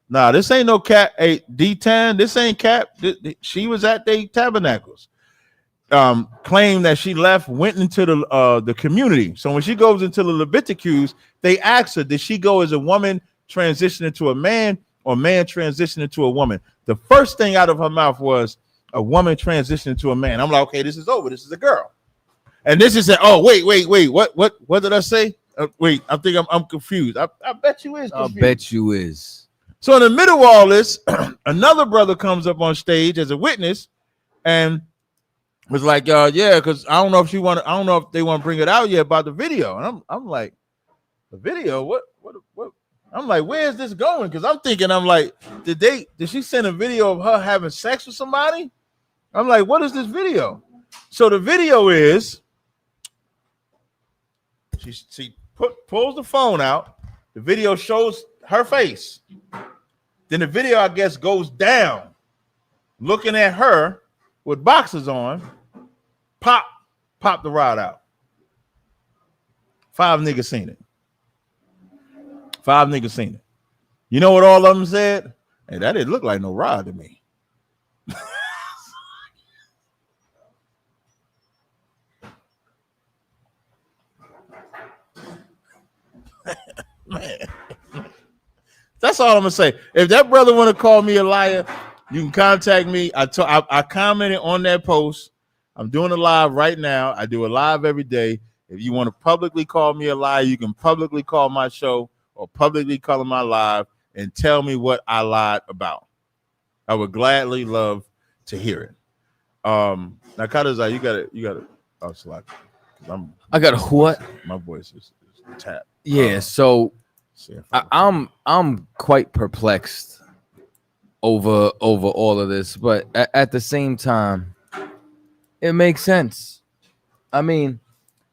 nah, this ain't no cap. Hey, D10, this ain't cap. She was at the tabernacles. Claimed that she left, went into the community. So when she goes into the Leviticus, they ask her, did she go as a woman transition into a man or man transition into a woman? The first thing out of her mouth was a woman transition into a man. I'm like, okay, this is over. This is a girl. And this is oh, wait. What did I say? Wait, I think I'm confused. I bet you is confused. I bet you is. So in the middle of all this, another brother comes up on stage as a witness and was like, yeah, because I don't know if they want to bring it out yet about the video. And I'm like, the video? What? I'm like, where is this going? Because I'm like, did she send a video of her having sex with somebody? I'm like, what is this video? So the video is she pulls the phone out. The video shows her face. Then the video, I guess, goes down, looking at her with boxers on. Pop the rod out. 5 niggas seen it. 5 niggas seen it. You know what all of them said? Hey, that didn't look like no rod to me. Man. That's all I'm gonna say. If that brother want to call me a liar, you can contact me. I commented on that post. I'm doing a live right now. I do a live every day. If you want to publicly call me a liar, you can publicly call my show or publicly call my live and tell me what I lied about. I would gladly love to hear it. Now, CHAATAZA, you got it. Oh, select. I got a what? My voice is tapped. Yeah, so I'm quite perplexed over all of this, but at the same time, it makes sense. I mean,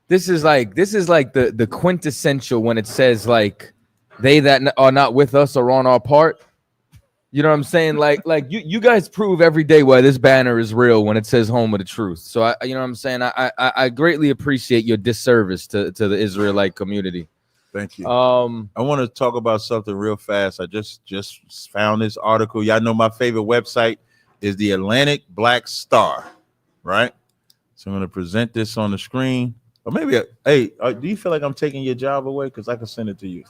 this is like the quintessential when it says like they that are not with us are on our part. You know what I'm saying? Like you guys prove every day why this banner is real when it says home of the truth. So you know what I'm saying? I greatly appreciate your disservice to the Israelite community. Thank you. I want to talk about something real fast. I just found this article. Y'all know my favorite website is the Atlantic Black Star, right? So I'm going to present this on the screen. Or maybe, do you feel like I'm taking your job away? Because I can send it to you.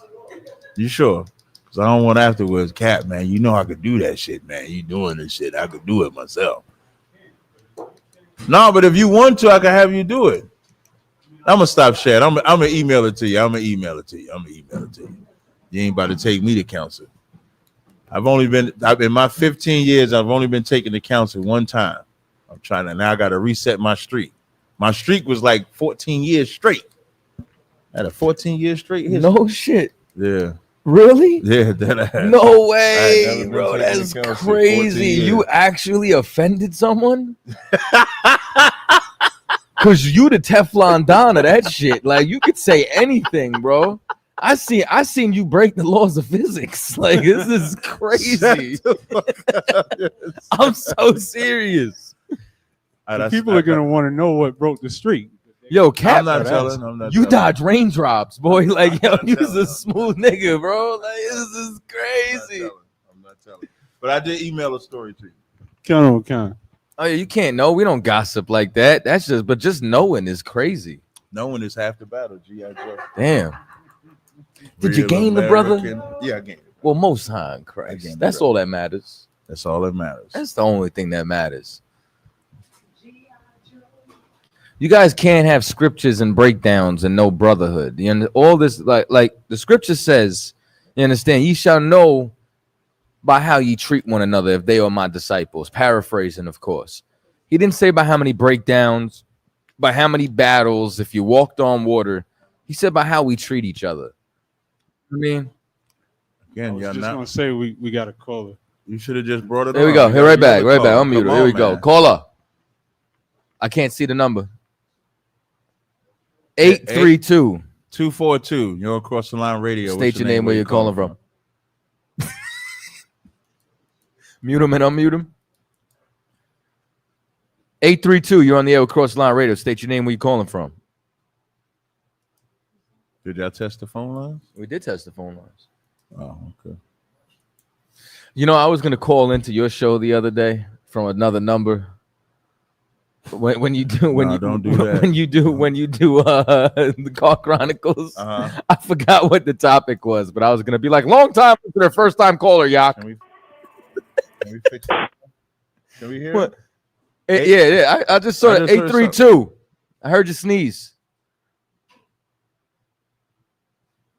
You sure? Because I don't want afterwards, Cap, man, you know I could do that shit, man. You doing this shit. I could do it myself. No, but if you want to, I can have you do it. I'm going to stop sharing. I'm going to email it to you. You ain't about to take me to counsel. In my 15 years, I've only been taken to counsel one time. I'm trying to, now I got to reset my streak. My streak was like 14 years straight. I had a 14-year straight history. No shit. Yeah. Really? Yeah, that I had. No way, bro. That's crazy. You actually offended someone? Cause you the Teflon Don of that shit. Like you could say anything, bro. I seen you break the laws of physics. Like this is crazy. I'm so serious. People are gonna want to know what broke the streak. Yo, Cap, I'm not telling. You dodge raindrops, boy. Like yo, you was a smooth nigga, bro. Like this is crazy. I'm not telling. But I did email a story to you. Come on. Oh yeah, you can't know. We don't gossip like that. That's just knowing is crazy. Knowing is half the battle. G.I. Joe. Damn. Did you gain the brother? Yeah, I gained it. Well, most high in Christ. That's all that matters. That's all that matters. That's the only thing that matters. You guys can't have scriptures and breakdowns and no brotherhood. All this, like the scripture says, you understand, ye shall know by how ye treat one another if they are my disciples. Paraphrasing, of course. He didn't say by how many breakdowns, by how many battles, if you walked on water. He said by how we treat each other. I mean, again, I was y'all just not. gonna say we got a caller. You should have just brought it. Here we go. Here, right back. Unmute her. Here we go. Caller. I can't see the number. 832 242. You're across the line radio. State your name, where you're calling from. Mute him and unmute him. 832. You're on the air with Cross the Line Radio. State your name, where you're calling from. Did y'all test the phone lines? We did test the phone lines. Oh, okay. You know, I was gonna call into your show the other day from another number. When you do the Car Chronicles, I forgot what the topic was, but I was gonna be like, long time listener, first time caller, Yak. Can we fix it? Can we hear what? Yeah. I just saw it. 832. I heard you sneeze.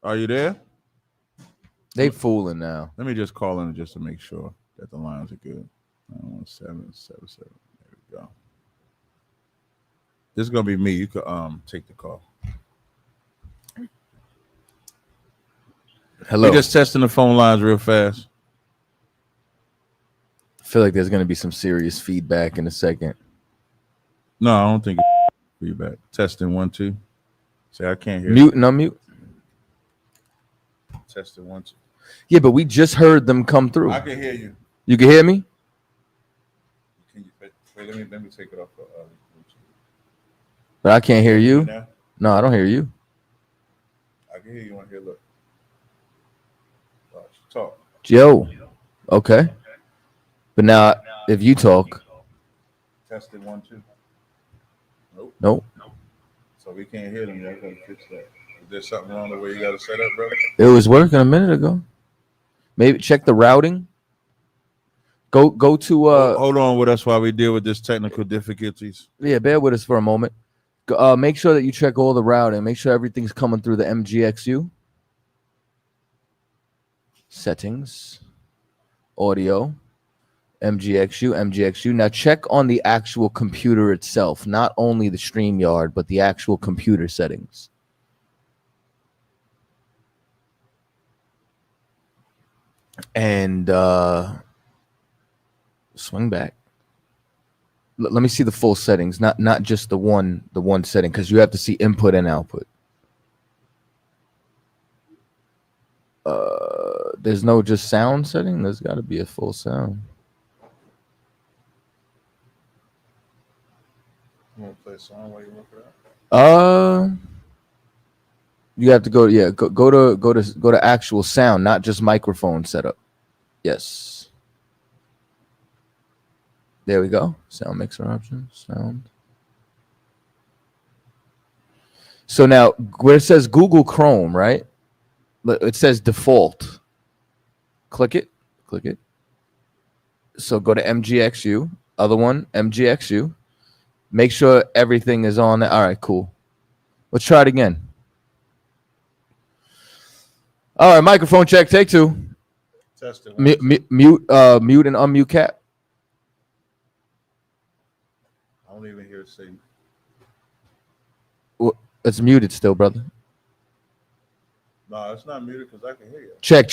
Are you there? They fooling now. Let me just call in just to make sure that the lines are good. 91777. There we go. This is gonna be me. You could take the call. Hello. We're just testing the phone lines real fast. I feel like there's gonna be some serious feedback in a second. No, I don't think it's feedback. Testing 1 2. Say I can't hear. Mute and unmute. Testing 1 2. Yeah, but we just heard them come through. I can hear you. You can hear me? Can you wait, let me take it off. But I can't hear you. Now? No, I don't hear you. I can hear you on here. Look. Talk. Joe. Okay. But now, if you talk. Testing 1 2. Nope. So we can't hear them. Y'all gotta fix that. Is there something wrong the way you got it set up, brother? It was working a minute ago. Maybe check the routing. Go to hold on with us while we deal with this technical difficulties. Yeah, bear with us for a moment. Make sure that you check all the routing. Make sure everything's coming through the MGXU. Settings. Audio. MGXU. Now check on the actual computer itself, not only the StreamYard, but the actual computer settings. And swing back. Let me see the full settings, not just the one setting, because you have to see input and output. There's no just sound setting. There's got to be a full sound. You want to play a song while you look it up? You have to go to actual sound, not just microphone setup. Yes. There we go. Sound mixer options. Sound. So now where it says Google Chrome, right? It says default. Click it. So go to MGXU. Other one, MGXU. Make sure everything is on there. All right, cool. Let's try it again. All right, microphone check, take 2. Testing. Mute and unmute Cap. I don't even hear it say. Well, it's muted still, brother. No, it's not muted because I can hear you. Check.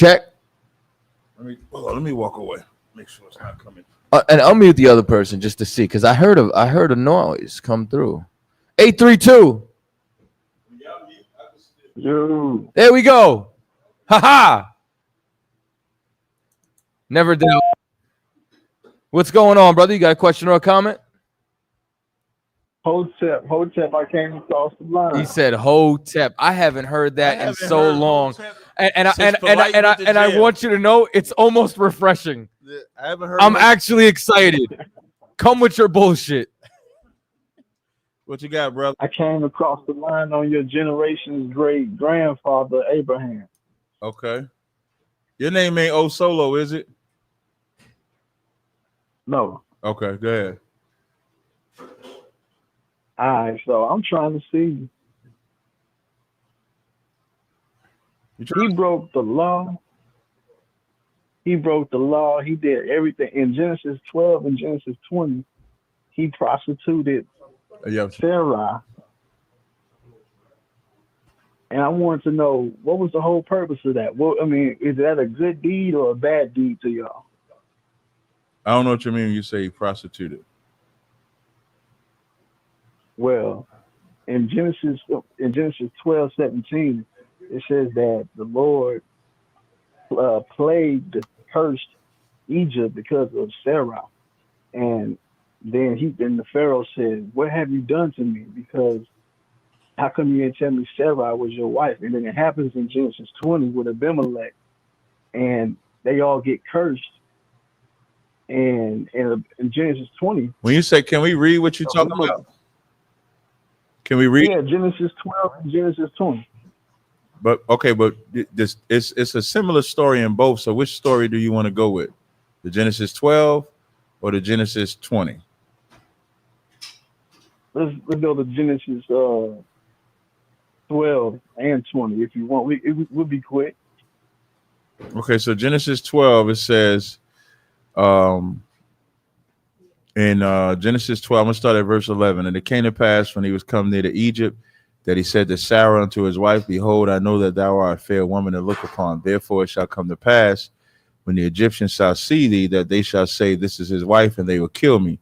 Let me walk away. Make sure it's not coming. And unmute the other person just to see, because I heard a noise come through. 832. Yo. There we go. Ha. Never doubt. What's going on, brother? You got a question or a comment? Hotep, I came across the line. He said Hotep. I haven't heard that in so long. And I want you to know it's almost refreshing. I haven't heard. I'm actually excited. Come with your bullshit. What you got, brother? I came across the line on your generation's great grandfather, Abraham. Okay. Your name ain't O Solo, is it? No. Okay, go ahead. All right, so I'm trying to see. He broke the law. He broke the law. He did everything in Genesis 12 and Genesis 20. He prostituted Sarah. And I wanted to know, what was the whole purpose of that? Well, I mean, is that a good deed or a bad deed to y'all? I don't know what you mean when you say prostituted. Well, in Genesis 12:17, it says that the Lord plagued, cursed Egypt because of Sarah. And then the Pharaoh said, "What have you done to me? Because how come you didn't tell me Sarah was your wife?" And then it happens in Genesis 20 with Abimelech, and they all get cursed. And in Genesis 20, when you say, can we read what you're talking about? Can we read? Yeah, Genesis 12 and Genesis 20. But okay, but this it's a similar story in both. So which story do you want to go with? The Genesis 12 or the Genesis 20? Let's go to Genesis 12 and 20 if you want. We'll be quick. Okay, so Genesis 12, it says in Genesis 12, I'm gonna start at verse 11. And it came to pass when he was come near to Egypt that he said to Sarah unto his wife, Behold, I know that thou art a fair woman to look upon. Therefore it shall come to pass when the Egyptians shall see thee, that they shall say, This is his wife, and they will kill me,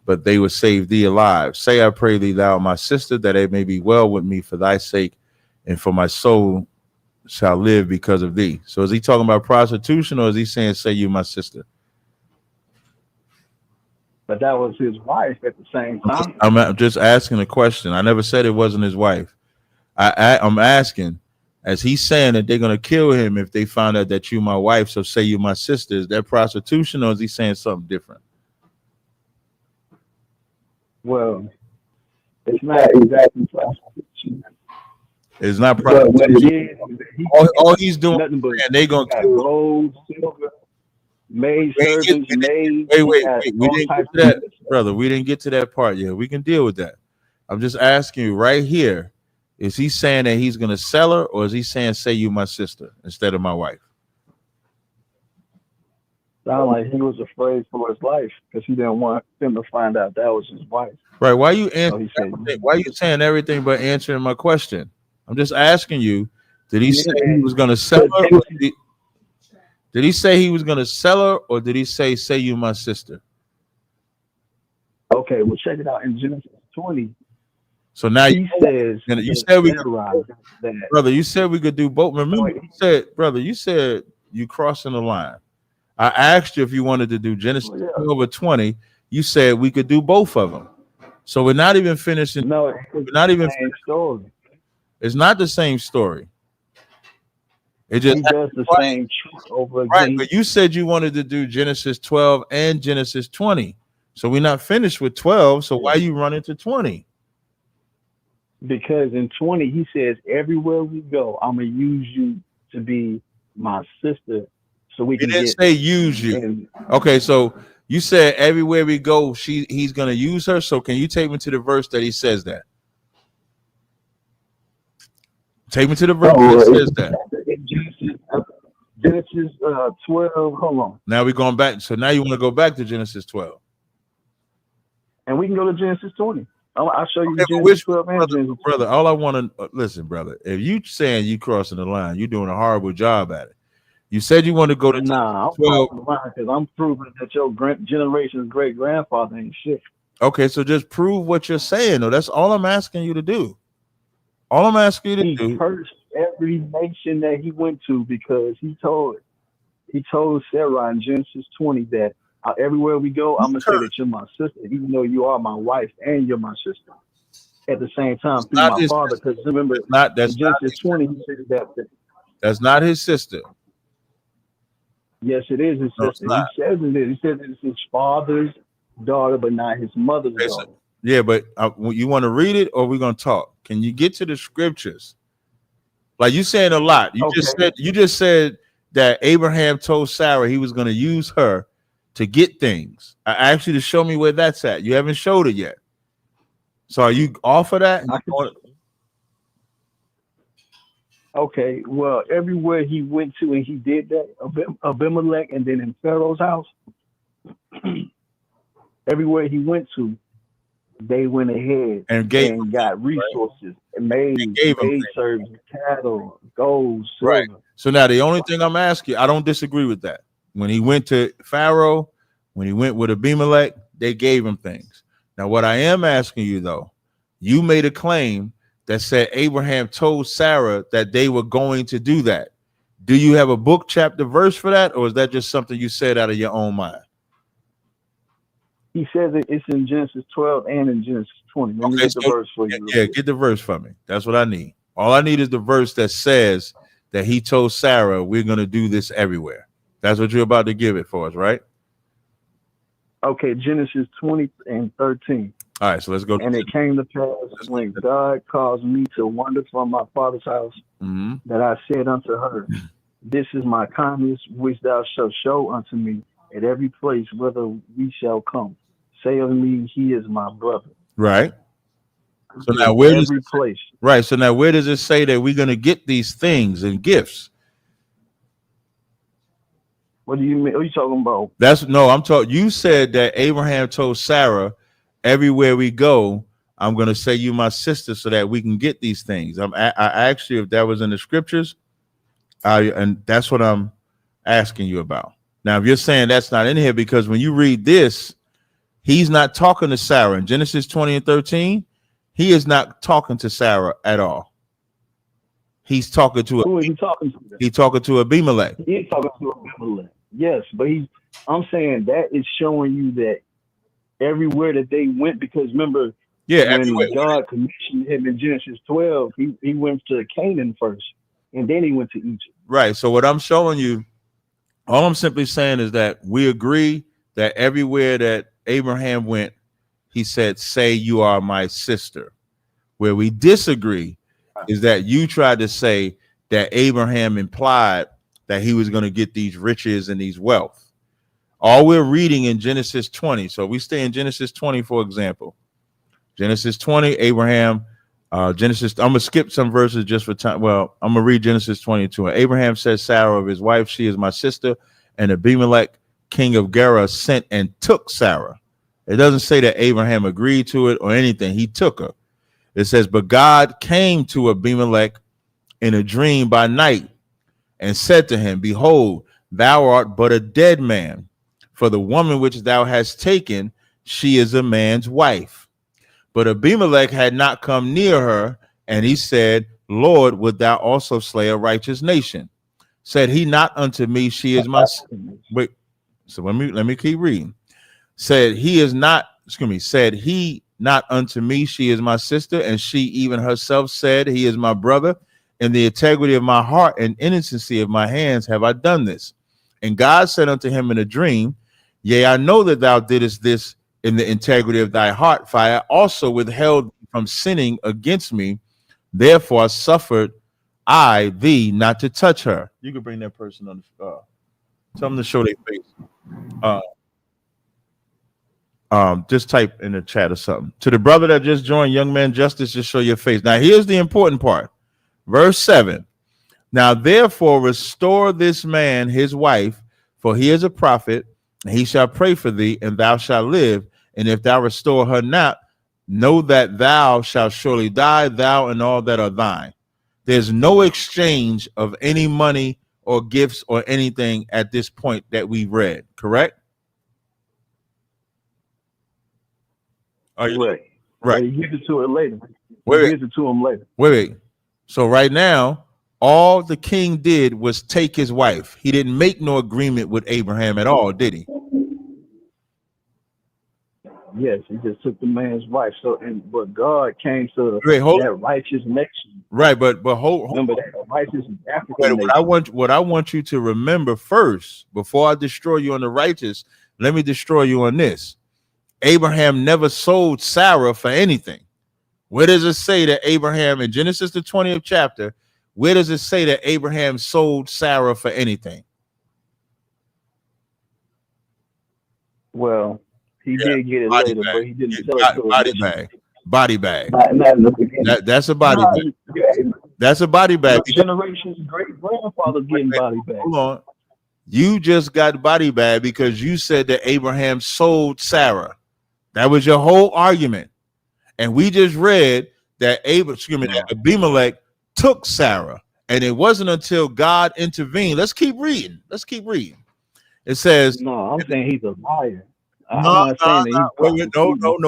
but they will save thee alive. Say, I pray thee, thou my sister, that it may be well with me for thy sake, and for my soul shall live because of thee. So is he talking about prostitution, or is he saying, say you my sister? But that was his wife at the same time. I'm just asking a question. I never said it wasn't his wife. I'm asking, as he's saying that they're going to kill him if they find out that you my wife, so say you my sister. Is that prostitution, or is he saying something different? Well, it's not exactly prostitution. It's not prostitution. All he's doing, and they going to kill gold, silver, maid servants, maids. Wait. We didn't get to that, brother. We didn't get to that part yet. We can deal with that. I'm just asking you right here. Is he saying that he's going to sell her, or is he saying, say you my sister instead of my wife? Sound like he was afraid for his life because he didn't want them to find out that was his wife. Right. Why you answering? Why are you saying everything but answering my question? I'm just asking you, did he say he was going to sell her? Did he say he was going to sell her, or did he say you my sister? Okay, well, check it out in Genesis 20. So now he says, you said we could, brother, you said we could do both. Remember, you said, brother, you said you crossing the line. I asked you if you wanted to do Genesis 12 or 20. You said we could do both of them. So we're not even finishing. No, we're not even. Story. It's not the same story. It just does the same truth over again. Right, but you said you wanted to do Genesis 12 and Genesis 20. So we're not finished with 12. So why are you running to 20? Because in 20, he says, everywhere we go, I'm going to use you to be my sister. So we can say use you. Okay, so you said everywhere we go, he's going to use her. So can you take me to the verse that he says that? Take me to the verse that says that. Genesis 12. Hold on. Now we're going back. So now you want to go back to Genesis 12. And we can go to Genesis 20. I'll show you Genesis 12 and Genesis 20. Brother, all I want to listen, brother. If you saying you crossing the line, you're doing a horrible job at it. You said you want to go to Genesis 12 because I'm proving that your generation's great grandfather ain't shit. Okay, so just prove what you're saying. No, that's all I'm asking you to do. All I'm asking you to do. He cursed every nation that he went to because he told Sarah in Genesis 20 that everywhere we go, I'm gonna say that you're my sister, even though you are my wife and you're my sister. At the same time, through my father, because remember, that's Genesis 20, he said that. That's not his sister. Yes, it is his sister. He says it is. He says it's his father's daughter, but not his mother's daughter. Yeah, but you want to read it, or we're gonna talk? Can you get to the scriptures? Like you saying a lot. You just said that Abraham told Sarah he was going to use her to get things. I asked you to show me where that's at. You haven't showed it yet. So are you off of that? Okay, well, everywhere he went to and he did that, Abimelech, and then in Pharaoh's house, everywhere he went to, they went ahead and got resources and made servants, cattle, gold, silver. Right. So now the only thing I'm asking, I don't disagree with that. When he went to Pharaoh, when he went with Abimelech, they gave him things. Now, what I am asking you though, you made a claim that said Abraham told Sarah that they were going to do that. Do you have a book, chapter, verse for that, or is that just something you said out of your own mind? He says it's in Genesis 12 and in Genesis 20. Let me get the verse for you. Yeah, get the verse for me. That's what I need. All I need is the verse that says that he told Sarah, we're going to do this everywhere. That's what you're about to give it for us, right? Okay, Genesis 20 and 13. All right, so let's go. And it came to pass when God caused me to wander from my father's house, that I said unto her, this is my kindness which thou shalt show unto me at every place whither we shall come. Say of me, he is my brother. Right. So now where does every place? Right. So now where does it say that we're going to get these things and gifts? What do you mean? What are you talking about? I'm talking. You said that Abraham told Sarah, everywhere we go, I'm going to say you my sister so that we can get these things. I asked you if that was in the scriptures, and that's what I'm asking you about. Now, if you're saying that's not in here, because when you read this, he's not talking to Sarah in Genesis 20 and 13. He is not talking to Sarah at all. He's talking to who is he talking to? He's talking to Abimelech. He's talking to Abimelech. Yes, but I'm saying that is showing you that everywhere that they went, because remember, when God commissioned him in Genesis 12, he went to Canaan first, and then he went to Egypt. Right. So what I'm showing you, all I'm simply saying is that we agree that everywhere that Abraham went, he said, say you are my sister. Where we disagree is that you tried to say that Abraham implied that he was going to get these riches and these wealth. All we're reading in Genesis 20. So we stay in Genesis 20, for example. Genesis 20, Abraham, Genesis, I'm going to skip some verses just for time. Well, I'm going to read Genesis 22. And Abraham said, Sarah of his wife, she is my sister. And Abimelech, king of Gerar, sent and took Sarah. It doesn't say that Abraham agreed to it or anything. He took her. It says, but God came to Abimelech in a dream by night and said to him, behold, thou art but a dead man, for the woman which thou hast taken, she is a man's wife. But Abimelech had not come near her, and he said, Lord, would thou also slay a righteous nation? Said he not unto me, she is my wait. So let me keep reading. Said he not unto me, she is my sister, and she even herself said, he is my brother. In the integrity of my heart and innocency of my hands have I done this. And God said unto him in a dream, yea, I know that thou didst this in the integrity of thy heart, for I also withheld from sinning against me. Therefore suffered I thee not to touch her. You can bring that person on the tell them to show their face. Just type in the chat or something. To the brother that just joined, young man, justice, just show your face. Now here's the important part. Verse 7. Now therefore restore this man his wife, for he is a prophet, and he shall pray for thee, and thou shalt live. And if thou restore her not, know that thou shalt surely die, thou and all that are thine. There's no exchange of any money or gifts or anything at this point that we read, correct? Are you right? Right. You give it to her later. Give it to him later. Wait. So right now, all the king did was take his wife. He didn't make no agreement with Abraham at all, did he? Yes, he just took the man's wife. But God came to that righteous nation. Right, but hold remember that righteous African nation. What I want you to remember first, before I destroy you on the righteous, let me destroy you on this. Abraham never sold Sarah for anything. Where does it say that Abraham, in Genesis the 20th chapter, where does it say that Abraham sold Sarah for anything? Well, he did get it later, but he didn't sell it to her. body bag. Not in the beginning. That's a body bag. That's a body bag. Generations, great grandfather getting body bag. Hold on. You just got body bag because you said that Abraham sold Sarah. That was your whole argument. And we just read that Abimelech took Sarah. And it wasn't until God intervened. Let's keep reading. It says, no, I'm saying he's a liar. No,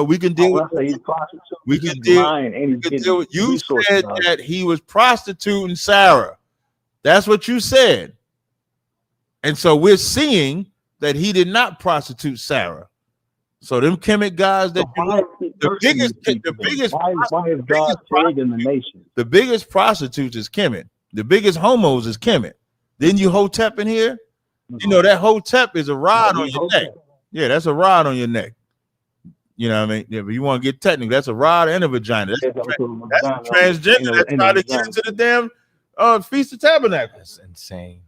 we can deal with it. We can deal with. You said that he was prostituting Sarah. That's what you said. And so we're seeing that he did not prostitute Sarah. So them Kemet guys that the biggest prostitutes is Kemet. The biggest homos is Kemet. Then you Hotep in here. You know that Hotep is a rod on your neck. Yeah, that's a rod on your neck. You know what I mean? Yeah, but you want to get technical. That's a rod and a vagina. That's a transgender that's trying to get into the damn Feast of Tabernacles. That's insane.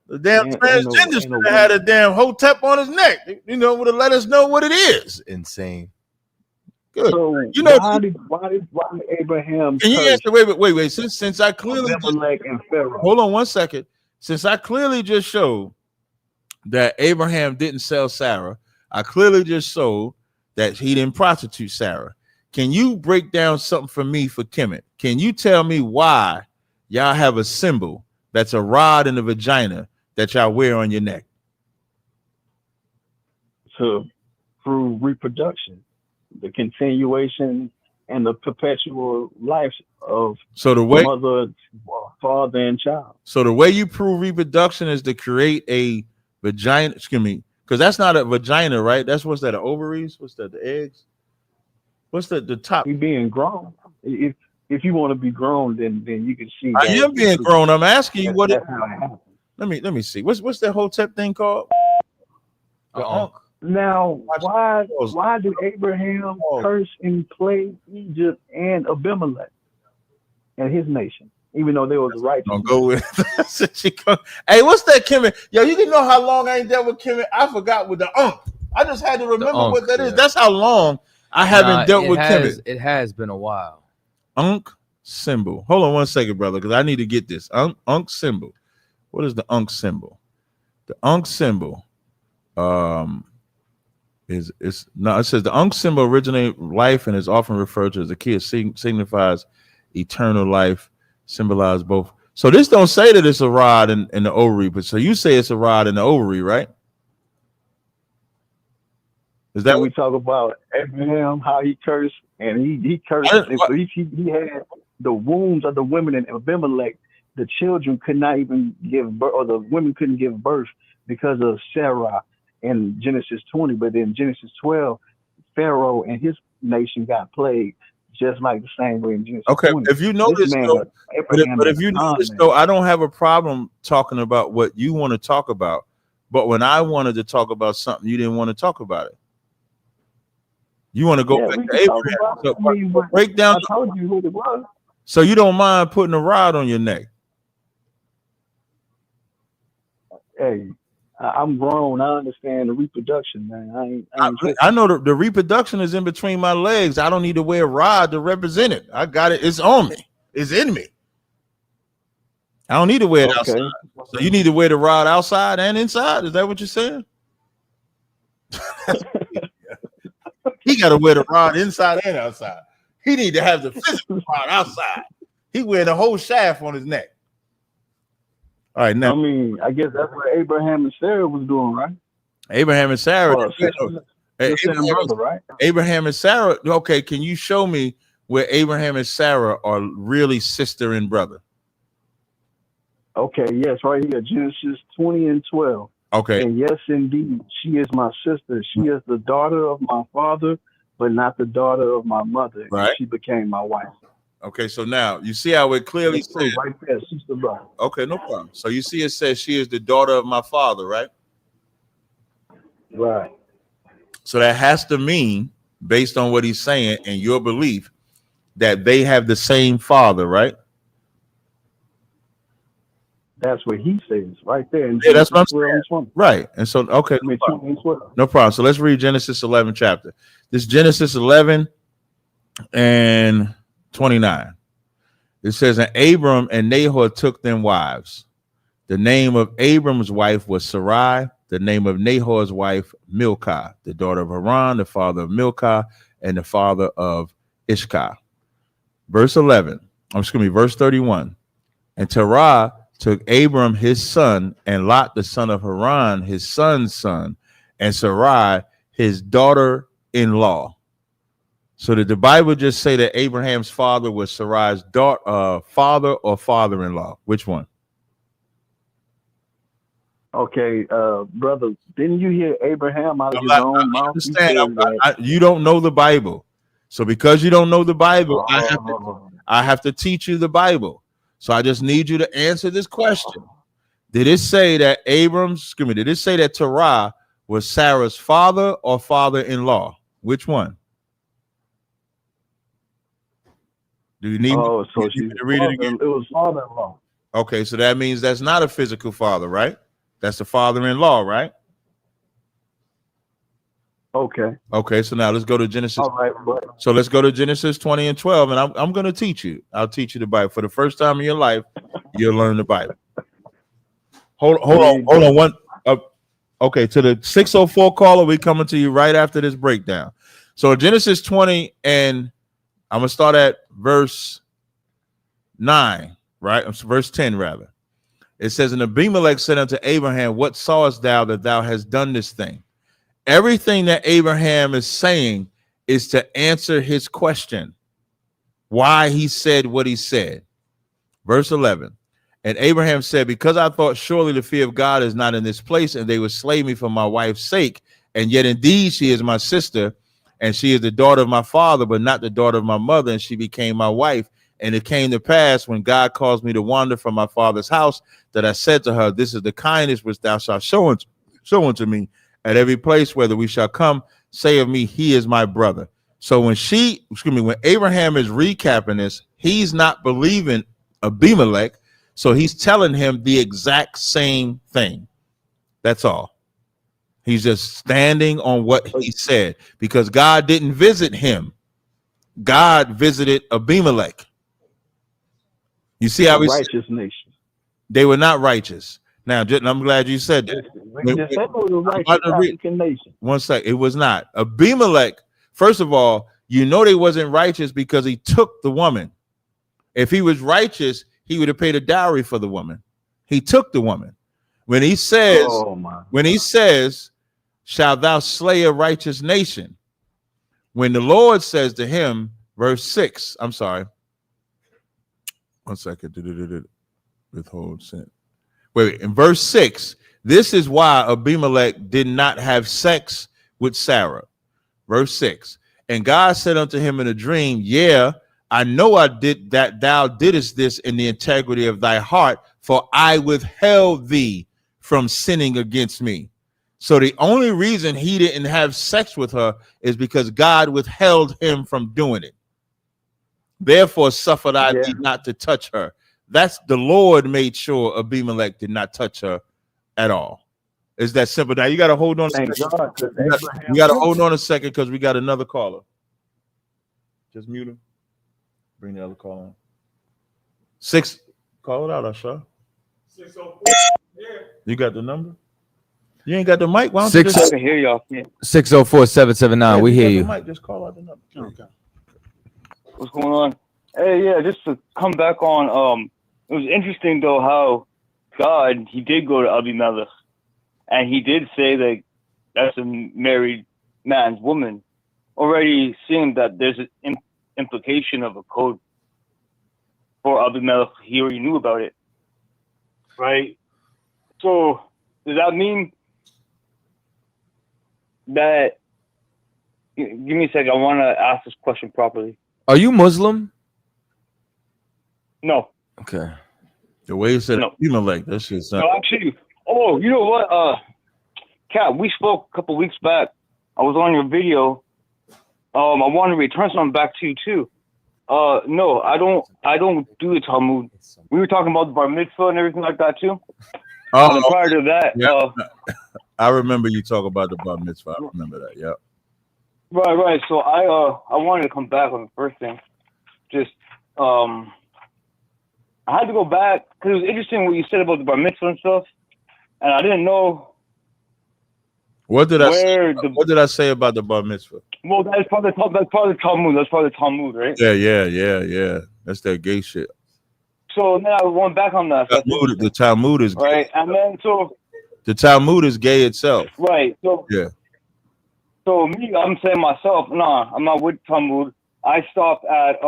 The damn transgender should have had a damn Hotep on his neck. You know, would have let us know what it is. Insane. Good. So you know, why did Abraham? Can you answer? Wait. Since I clearly hold on 1 second. Since I clearly just showed that Abraham didn't sell Sarah, I clearly just showed that he didn't prostitute Sarah. Can you break down something for me for Kemet? Can you tell me why y'all have a symbol that's a rod and a vagina that y'all wear on your neck? Through reproduction, the continuation and the perpetual life of mother, father, and child. So the way you prove reproduction is to create a vagina, because that's not a vagina, right? That's what's that, the ovaries? What's that, the eggs? What's the top? You being grown. If you want to be grown, then you can see. I am being grown. I'm asking you what it happens. Let me see. What's that Hotep thing called? Now, why did Abraham curse and plague Egypt and Abimelech and his nation, even though they was right? Don't go with. Hey, what's that, Kemet? Yo, you didn't know how long I ain't dealt with Kemet. I forgot with the I just had to remember what that is. That's how long I haven't dealt with Kemet. It has been a while. Symbol. Hold on 1 second, brother, because I need to get this. Symbol. What is the symbol? The symbol. It says the symbol originates life and is often referred to as a key. It signifies eternal life, symbolize both. So this don't say that it's a rod in the ovary, but so you say it's a rod in the ovary, right? Is that we talk about Abraham, how he cursed, and he cursed, he had the wombs of the women in Abimelech. The children could not even give birth, or the women couldn't give birth because of Sarah in Genesis 20, but in Genesis 12, Pharaoh and his nation got plagued just like the same way in Genesis 20. If you notice, but if you notice, though, I don't have a problem talking about what you want to talk about, but when I wanted to talk about something, you didn't want to talk about it. You want to go back to Abraham. So break down. I told you what it was. So you don't mind putting a rod on your neck? Hey, I'm grown. I understand the reproduction, man. I know the reproduction is in between my legs. I don't need to wear a rod to represent it. I got it. It's on me. It's in me. I don't need to wear it outside. So you need to wear the rod outside and inside. Is that what you're saying? He got to wear the rod inside and outside. He need to have the physical rod outside. He wear the whole shaft on his neck. All right, now. I mean, I guess that's what Abraham and Sarah was doing, right? Abraham and Sarah. Right? Abraham and Sarah. Okay, can you show me where Abraham and Sarah are really sister and brother? Okay, yes, right here, Genesis 20 and 12. Okay. And yes, indeed, she is my sister. She is the daughter of my father, but not the daughter of my mother. Right. She became my wife. Okay, so now you see how it clearly says right there, sister brother. Okay, no problem. So you see it says she is the daughter of my father, right? Right. So that has to mean, based on what he's saying and your belief, that they have the same father, right? That's what he says right there. Yeah, that's what I'm saying. Right. And so, okay, no problem. So let's read Genesis 11 chapter. This Genesis 11, and 29. It says, and Abram and Nahor took them wives. The name of Abram's wife was Sarai. The name of Nahor's wife, Milcah, the daughter of Haran, the father of Milcah, and the father of Ishkah. Verse 31. And Terah took Abram his son, and Lot the son of Haran his son's son, and Sarai his daughter-in-law. So did the Bible just say that Abraham's father was Sarai's daughter, father or father-in-law? Which one? Okay, brother, didn't you hear Abraham out of his own mouth? You don't know the Bible. So because you don't know the Bible, I have to teach you the Bible. So I just need you to answer this question. Did it say that did it say that Terah was Sarah's father or father-in-law? Which one? Do you need, so me to read it again? It was father-in-law. Okay, so that means that's not a physical father, right? That's the father-in-law, right? Okay. Okay, so now let's go to Genesis. All right, so let's go to Genesis 20 and 12, and I'm going to teach you. I'll teach you the Bible. For the first time in your life, you'll learn the Bible. Hold on. Okay, to the 604 caller, we coming to you right after this breakdown. So Genesis 20, and I'm going to start at verse 9, right? Verse 10, rather. It says, and Abimelech said unto Abraham, what sawest thou that thou hast done this thing? Everything that Abraham is saying is to answer his question, why he said what he said. Verse 11, and Abraham said, because I thought surely the fear of God is not in this place, and they would slay me for my wife's sake. And yet indeed she is my sister, and she is the daughter of my father, but not the daughter of my mother, and she became my wife. And it came to pass when God caused me to wander from my father's house, that I said to her, this is the kindness which thou shalt show unto me. At every place whether we shall come, say of me, he is my brother. So when Abraham is recapping this, he's not believing Abimelech. So he's telling him the exact same thing. That's all. He's just standing on what he said, because God didn't visit him. God visited Abimelech. You see how righteous nation. They were not righteous. Now, I'm glad you said that. One sec, it was not. Abimelech, first of all, you know they wasn't righteous because he took the woman. If he was righteous, he would have paid a dowry for the woman. He took the woman. When he says, shalt thou slay a righteous nation? When the Lord says to him, verse 6, I'm sorry. 1 second. Withhold sin. Wait, in verse 6, this is why Abimelech did not have sex with Sarah. Verse 6, and God said unto him in a dream, yeah, I know I did that thou didst this in the integrity of thy heart, for I withheld thee from sinning against me. So the only reason he didn't have sex with her is because God withheld him from doing it. Therefore suffered I thee not to touch her. That's the Lord made sure Abimelech did not touch her at all. It's that simple. Now you got to hold on. You got to hold on a second because we got another caller. Just mute him. Bring the other caller on. 6. Call it out, Asha. 604. Yeah. You got the number? You ain't got the mic. Why don't you just hear y'all? 604-779. We hear you. Mic, just call out the number. Okay. What's going on? Hey, yeah, just to come back on. It was interesting though how God, he did go to Abimelech, and he did say that that's a married man's woman. Already seeing that there's an implication of a code for Abimelech. He already knew about it, right? So does that mean that? Give me a second. I want to ask this question properly. Are you Muslim? No. Okay. The way you said Abimelech, that shit's not. No, actually. Oh, you know what? Kat, we spoke a couple weeks back. I was on your video. I want to return something back to you too. No, I don't do the Talmud. We were talking about the bar mitzvah and everything like that too. Oh, prior to that, yeah. I remember you talk about the bar mitzvah. I remember that. Yeah. Right. So I wanted to come back on the first thing. Just I had to go back because it was interesting what you said about the bar mitzvah and stuff, and I didn't know What did I say about the bar mitzvah? Well, that's part of the Talmud. That's part of the Talmud, right? Yeah. That's that gay shit. So then I went back on that. The Talmud is gay. Right, and then so the Talmud is gay itself. Right. So yeah. So me, I'm saying myself, nah, I'm not with Talmud. I stopped at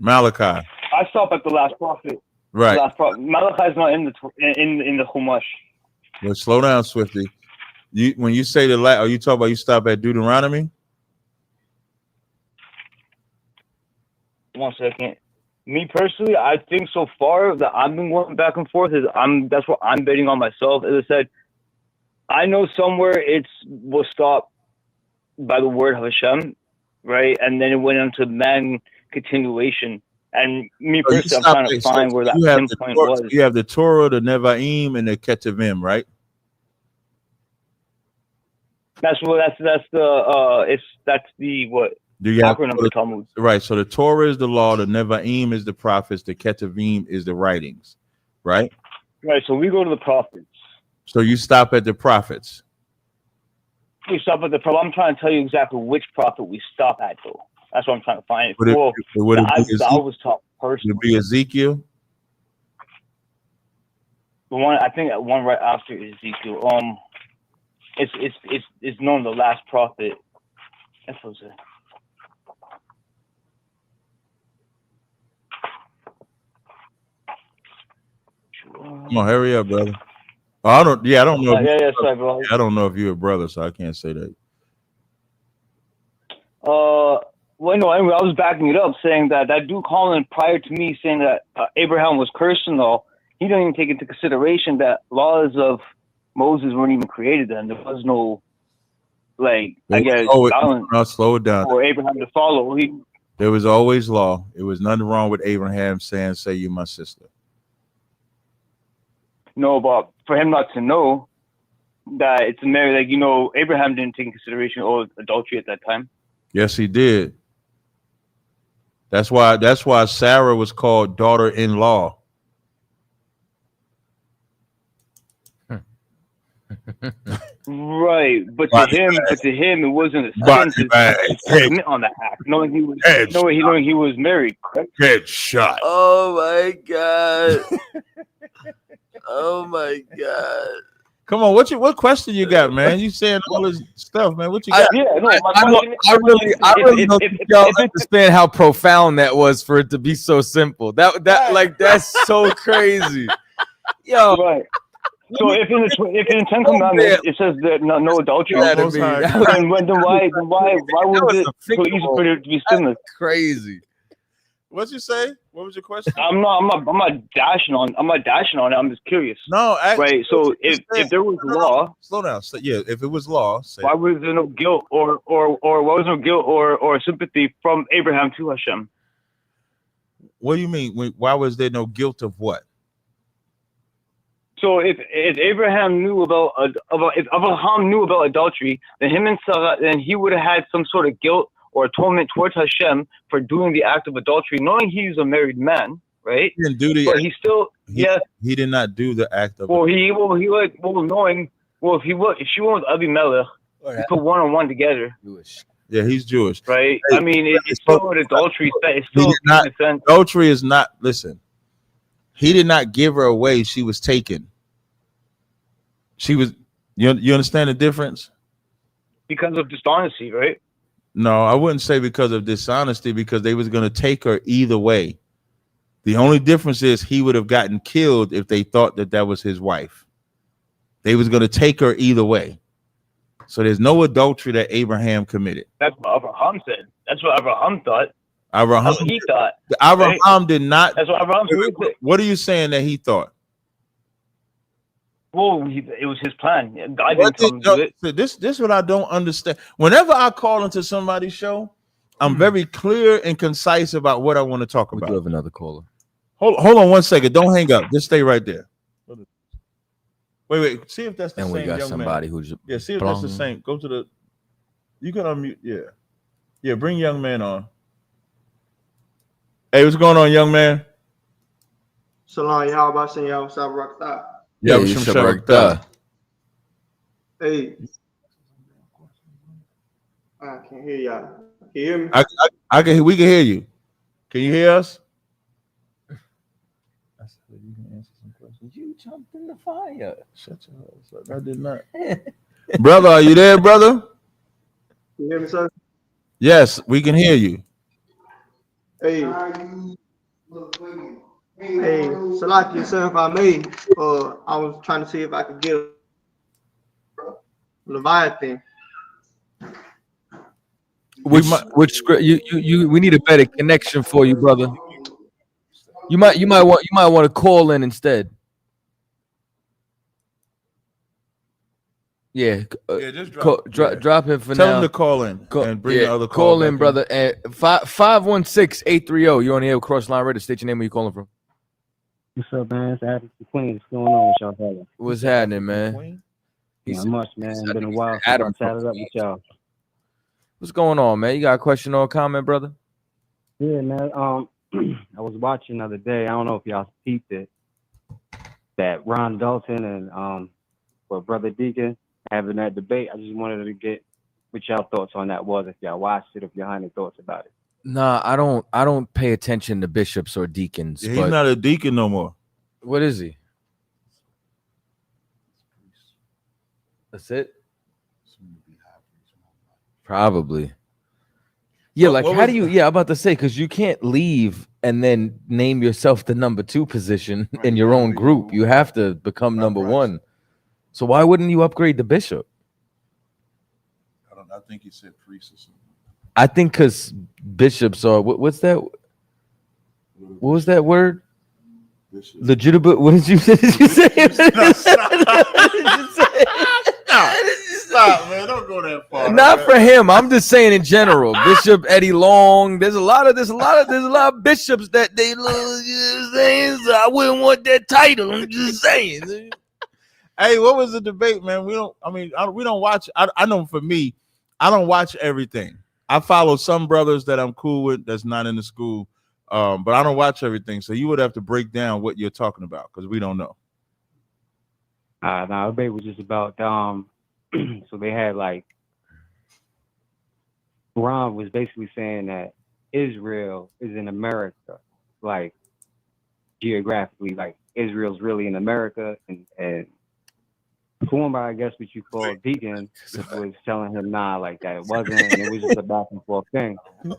Malachi. I stopped at the last prophet. Right. Malachi is not in the Chumash. Well, slow down, Swifty. When you say are you talking about you stop at Deuteronomy? 1 second. Me personally, I think so far that I've been going back and forth that's what I'm betting on myself. As I said, I know somewhere will stop by the word of Hashem, right? And then it went into man continuation. And me personally, I'm trying to find where that pinpoint was. You have the Torah, the Nevi'im, and the Ketuvim, right? That's the what? Do you have acronym of the Talmud? Right. So the Torah is the law, the Nevi'im is the prophets, the Ketuvim is the writings, right? Right. So we go to the prophets. So you stop at the prophets. We stop at the prophet. I'm trying to tell you exactly which prophet we stop at, though. That's what I'm trying to find. Would I was taught personally. Would it be Ezekiel? The one I think one right after Ezekiel. It's known the last prophet. That's what it. Come on, hurry up, brother. I don't know. Sorry, bro. I don't know if you're a brother, so I can't say that. Well, no, anyway, I was backing it up, saying that dude Colin prior to me saying that Abraham was cursed and all, he didn't even take into consideration that laws of Moses weren't even created then. There was no, balance. Slow it down. For Abraham to follow. There was always law. It was nothing wrong with Abraham saying, "Say you my sister." No, but for him not to know that it's a marriage, Abraham didn't take into consideration adultery at that time. Yes, he did. That's why Sarah was called daughter-in-law. Right, but to him, it wasn't a sin to commit on the act, knowing he was married. Correct? Headshot. Oh my god. Oh my god. Come on, what question you got, man? You saying all this stuff, man. What you got? I really don't think y'all understand how profound that was for it to be so simple. That's so crazy. Yo. Right. So if in the Ten Commandments it says that no adultery, then why was it so easy for it to be sinless? Crazy. What'd you say? What was your question? I'm not dashing on it. I'm just curious. No, right. So if there was law, slow down. So, yeah, if it was law, why was there no guilt or was no guilt or sympathy from Abraham to Hashem? What do you mean? Why was there no guilt of what? So if Abraham knew if Abraham knew about adultery, then him and Sarah, then he would have had some sort of guilt or atonement towards Hashem for doing the act of adultery, knowing he's a married man, right? He didn't do the. But he still, he did not do the act of. Knowing, if she went with Abimelech, he put one on one together. Jewish. Yeah, he's Jewish, right? Hey, I mean, it's still an adultery. It's still adultery is not. Listen, he did not give her away. She was taken. She was. You understand the difference? Because of dishonesty, right? No, I wouldn't say because of dishonesty, because they was going to take her either way. The only difference is he would have gotten killed if they thought that was his wife. They was going to take her either way. So there's no adultery that Abraham committed. That's what Abraham said. That's what Abraham thought. That's what he thought. Abraham right? Did not. That's what Abraham said. What are you saying that he thought? Well, it was his plan. I didn't tell him to do it. So this is what I don't understand. Whenever I call into somebody's show, I'm very clear and concise about what I want to talk about. We do have another caller. Hold on 1 second. Don't hang up. Just stay right there. Wait. See if that's the same. And we got young somebody man. who's see if that's the same. Go to You can unmute. Yeah. Bring young man on. Hey, what's going on, young man? Shalom, y'all about saying y'all what's up, rock that. Yeah, you should work that. Hey, I can't hear y'all. Can you hear me? I can. We can hear you. Can you hear us? I said you can answer some questions. You jumped in the fire. Shut your ass up. I did not. Brother, are you there, brother? Can you hear me, sir? Yes, we can hear you. Hey, Salaki, sir, if I may, I was trying to see if I could get Leviathan. Which script? You we need a better connection for you, brother. You might want to call in instead. Yeah, just drop him for Tell now. him to call in and bring the other call in, brother. 516-830. You're on the air, Crossline Radio. State your name. Where you calling from? What's up, man? It's Adam from Queens. What's going on with y'all, brother? What's happening, man? Not much, man. It's been a while since Adam I chatted up with y'all. What's going on, man? You got a question or a comment, brother? Yeah, man. I was watching the other day. I don't know if y'all peeped it. That Ron Dalton and Brother Deacon having that debate. I just wanted to get what y'all thoughts on that was, if y'all watched it, if y'all had any thoughts about it. Nah, I don't pay attention to bishops or deacons. Yeah, he's not a deacon no more. What is he? That's it? Probably. Yeah, like how do you? Yeah, I'm about to say, because you can't leave and then name yourself the number 2 position in your own group. You have to become number 1. So why wouldn't you upgrade the bishop? I think he said priest or something. I think because bishops are what's that? What was that word? Legitimate. What did you say? Stop, man! Don't go that far. Not for him. I'm just saying in general. Bishop Eddie Long. There's a lot of bishops that they lose. You know what I'm saying? So I wouldn't want that title. I'm just saying. Hey, what was the debate, man? We don't watch. I know for me, I don't watch everything. I follow some brothers that I'm cool with that's not in the school, but I don't watch everything. So you would have to break down what you're talking about because we don't know. No, the debate was just about so they had like Ron was basically saying that Israel is in America, like geographically, like Israel's really in America, and Kumba, I guess what you call Deacon, was telling him nah, like that it wasn't, and it was just a back and forth thing.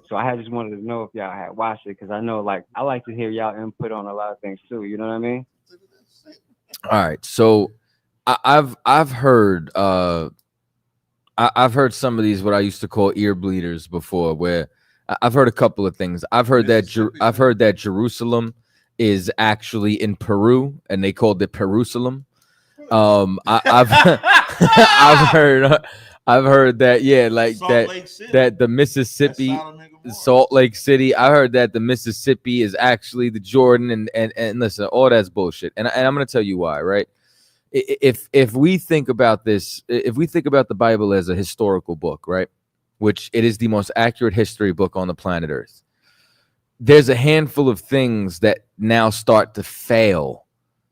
So I just wanted to know if y'all had watched it, because I know like I like to hear y'all input on a lot of things too. You know what I mean? All right, so I've heard I've heard some of these what I used to call ear bleeders before, where I've heard a couple of things. I've heard that Jerusalem is actually in Peru, and they called it Perusalem. I've heard that, yeah, like that the Mississippi, Salt Lake City. I heard that the Mississippi is actually the Jordan, and listen, all that's bullshit. And I'm gonna tell you why, right? If we think about this, if we think about the Bible as a historical book, right, which it is the most accurate history book on the planet Earth, there's a handful of things that now start to fail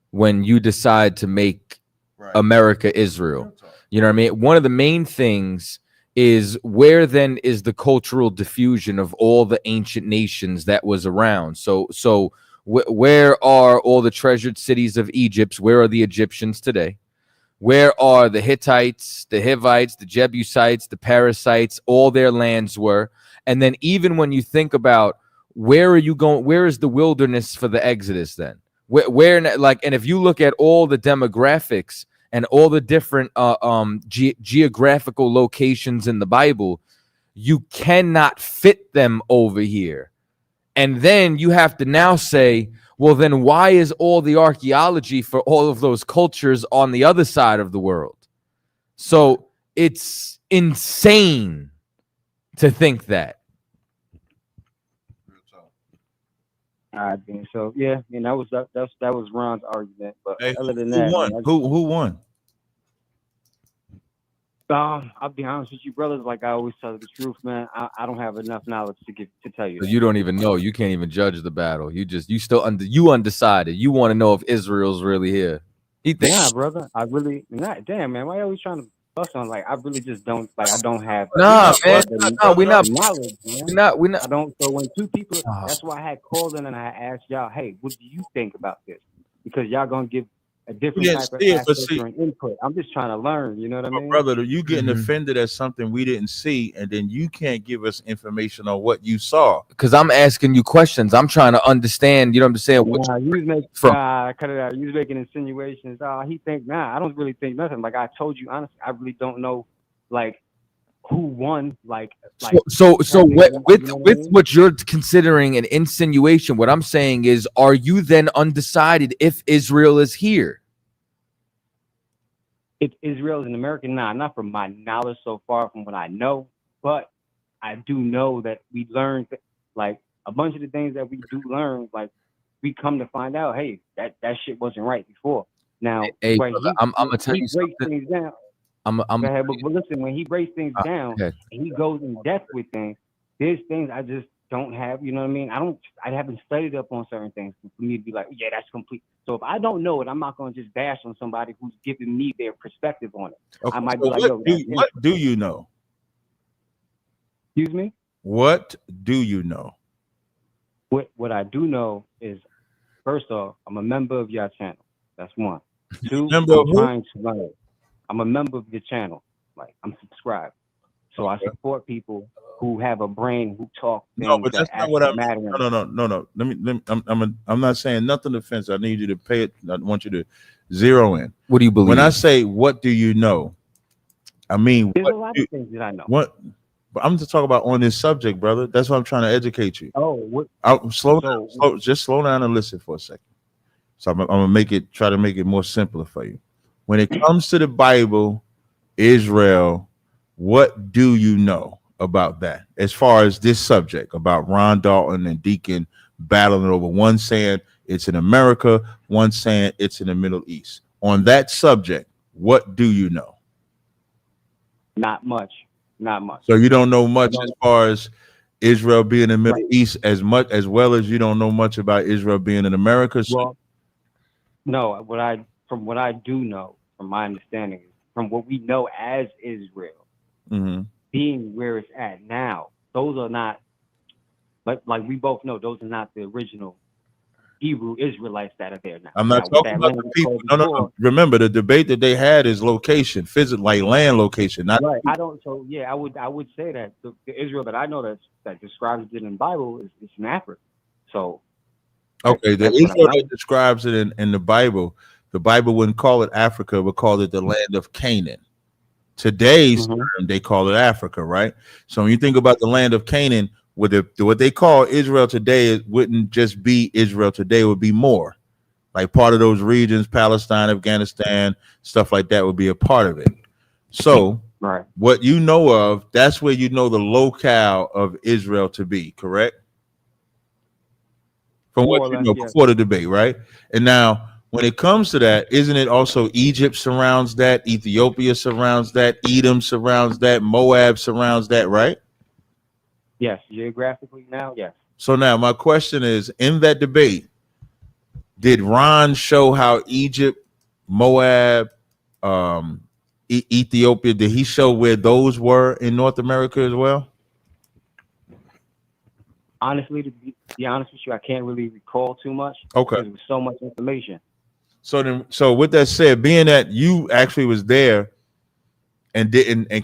when you decide to make America Israel. You know what I mean? One of the main things is where then is the cultural diffusion of all the ancient nations that was around. So where are all the treasured cities of Egypt? Where are the Egyptians today? Where are the Hittites, the Hivites, the Jebusites, the Perizzites? All their lands were. And then even when you think about where are you going, where is the wilderness for the Exodus then? Where like, and if you look at all the demographics and all the different geographical locations in the Bible, you cannot fit them over here. And then you have to now say, well, then why is all the archaeology for all of those cultures on the other side of the world? So it's insane to think that. All right, then. So yeah, that was Ron's argument. But hey, other than who that, won? man, Who won? I'll be honest with you, brothers. Like I always tell the truth, man. I don't have enough knowledge to tell you So that. you don't even know. You can't even judge the battle. You still undecided. You want to know if Israel's really here. He thinks. Nah, brother. I really not. Damn, man. Why you always trying to bust on? Like I really just don't. Like I don't have. Nah, man. We're not. Knowledge, man. We're not. I don't. So when two people, that's why I had called in and I asked y'all, hey, what do you think about this? Because y'all gonna give a different type of answer and input. I'm just trying to learn. You know what I mean, brother? You getting offended at something we didn't see, and then you can't give us information on what you saw. Because I'm asking you questions. I'm trying to understand. You know what I'm saying? Nah, you was making. Cut it out. You was making insinuations. He think. Nah, I don't really think nothing. Like I told you, honestly, I really don't know. Like who won? So with what you're considering an insinuation, what I'm saying is, are you then undecided if Israel is here? If Israel is an American, not from my knowledge so far, from what I know, but I do know that we learned like a bunch of the things that we do learn, like we come to find out, hey, that shit wasn't right before. Now, hey, brother, I'm gonna tell you something. Things down. But listen, when he breaks things down and he goes in depth with things, there's things I just don't have. You know what I mean? I haven't studied up on certain things for me to be like, yeah, that's complete. So if I don't know it, I'm not going to just bash on somebody who's giving me their perspective on it. Okay, I might so be like, what do you know? Excuse me? What do you know? What I do know is, first off, I'm a member of your channel. That's one. Two, I'm trying to learn. I'm a member of your channel. Like I'm subscribed. So I support people who have a brain, who talk things no, but that's that not what I'm. matter. No. Let me. I'm not saying nothing offensive. I need you to pay it. I want you to zero in. What do you believe? When I say what do you know, I mean there's a lot of things that I know. What? But I'm just talking about on this subject, brother. That's why I'm trying to educate you. Oh, what? Slow down. Just slow down and listen for a second. So I'm gonna try to make it more simpler for you. When it comes to the Bible, Israel, what do you know about that? As far as this subject about Ron Dalton and Deacon battling over, one saying it's in America, one saying it's in the Middle East. On that subject, what do you know? Not much. So you don't know much as far as Israel being in the Middle East as well as you don't know much about Israel being in America. Well, no, from what I do know, from my understanding, from what we know as Israel, being where it's at now, those are not, like we both know, those are not the original Hebrew Israelites that are there now. I'm not talking about the people. No. Remember, the debate that they had is location, physical, like land location. Not right. I don't. So yeah, I would say that the Israel that I know that describes it in the Bible is in Africa. So okay, the Israel that describes it in the Bible wouldn't call it Africa, would call it the land of Canaan. Today's term, they call it Africa, right? So when you think about the land of Canaan, what they call Israel today, it wouldn't just be Israel today, it would be more. Like part of those regions, Palestine, Afghanistan, stuff like that would be a part of it. So what you know of, that's where you know the locale of Israel to be, correct? From what you know before the debate, right? And now when it comes to that, isn't it also Egypt surrounds that, Ethiopia surrounds that, Edom surrounds that, Moab surrounds that, right? Yes, geographically now, yes. So now my question is, in that debate, did Ron show how Egypt, Moab, Ethiopia, did he show where those were in North America as well? Honestly, to be honest with you, I can't really recall too much. Okay. There was so much information. So with that said, being that you actually was there and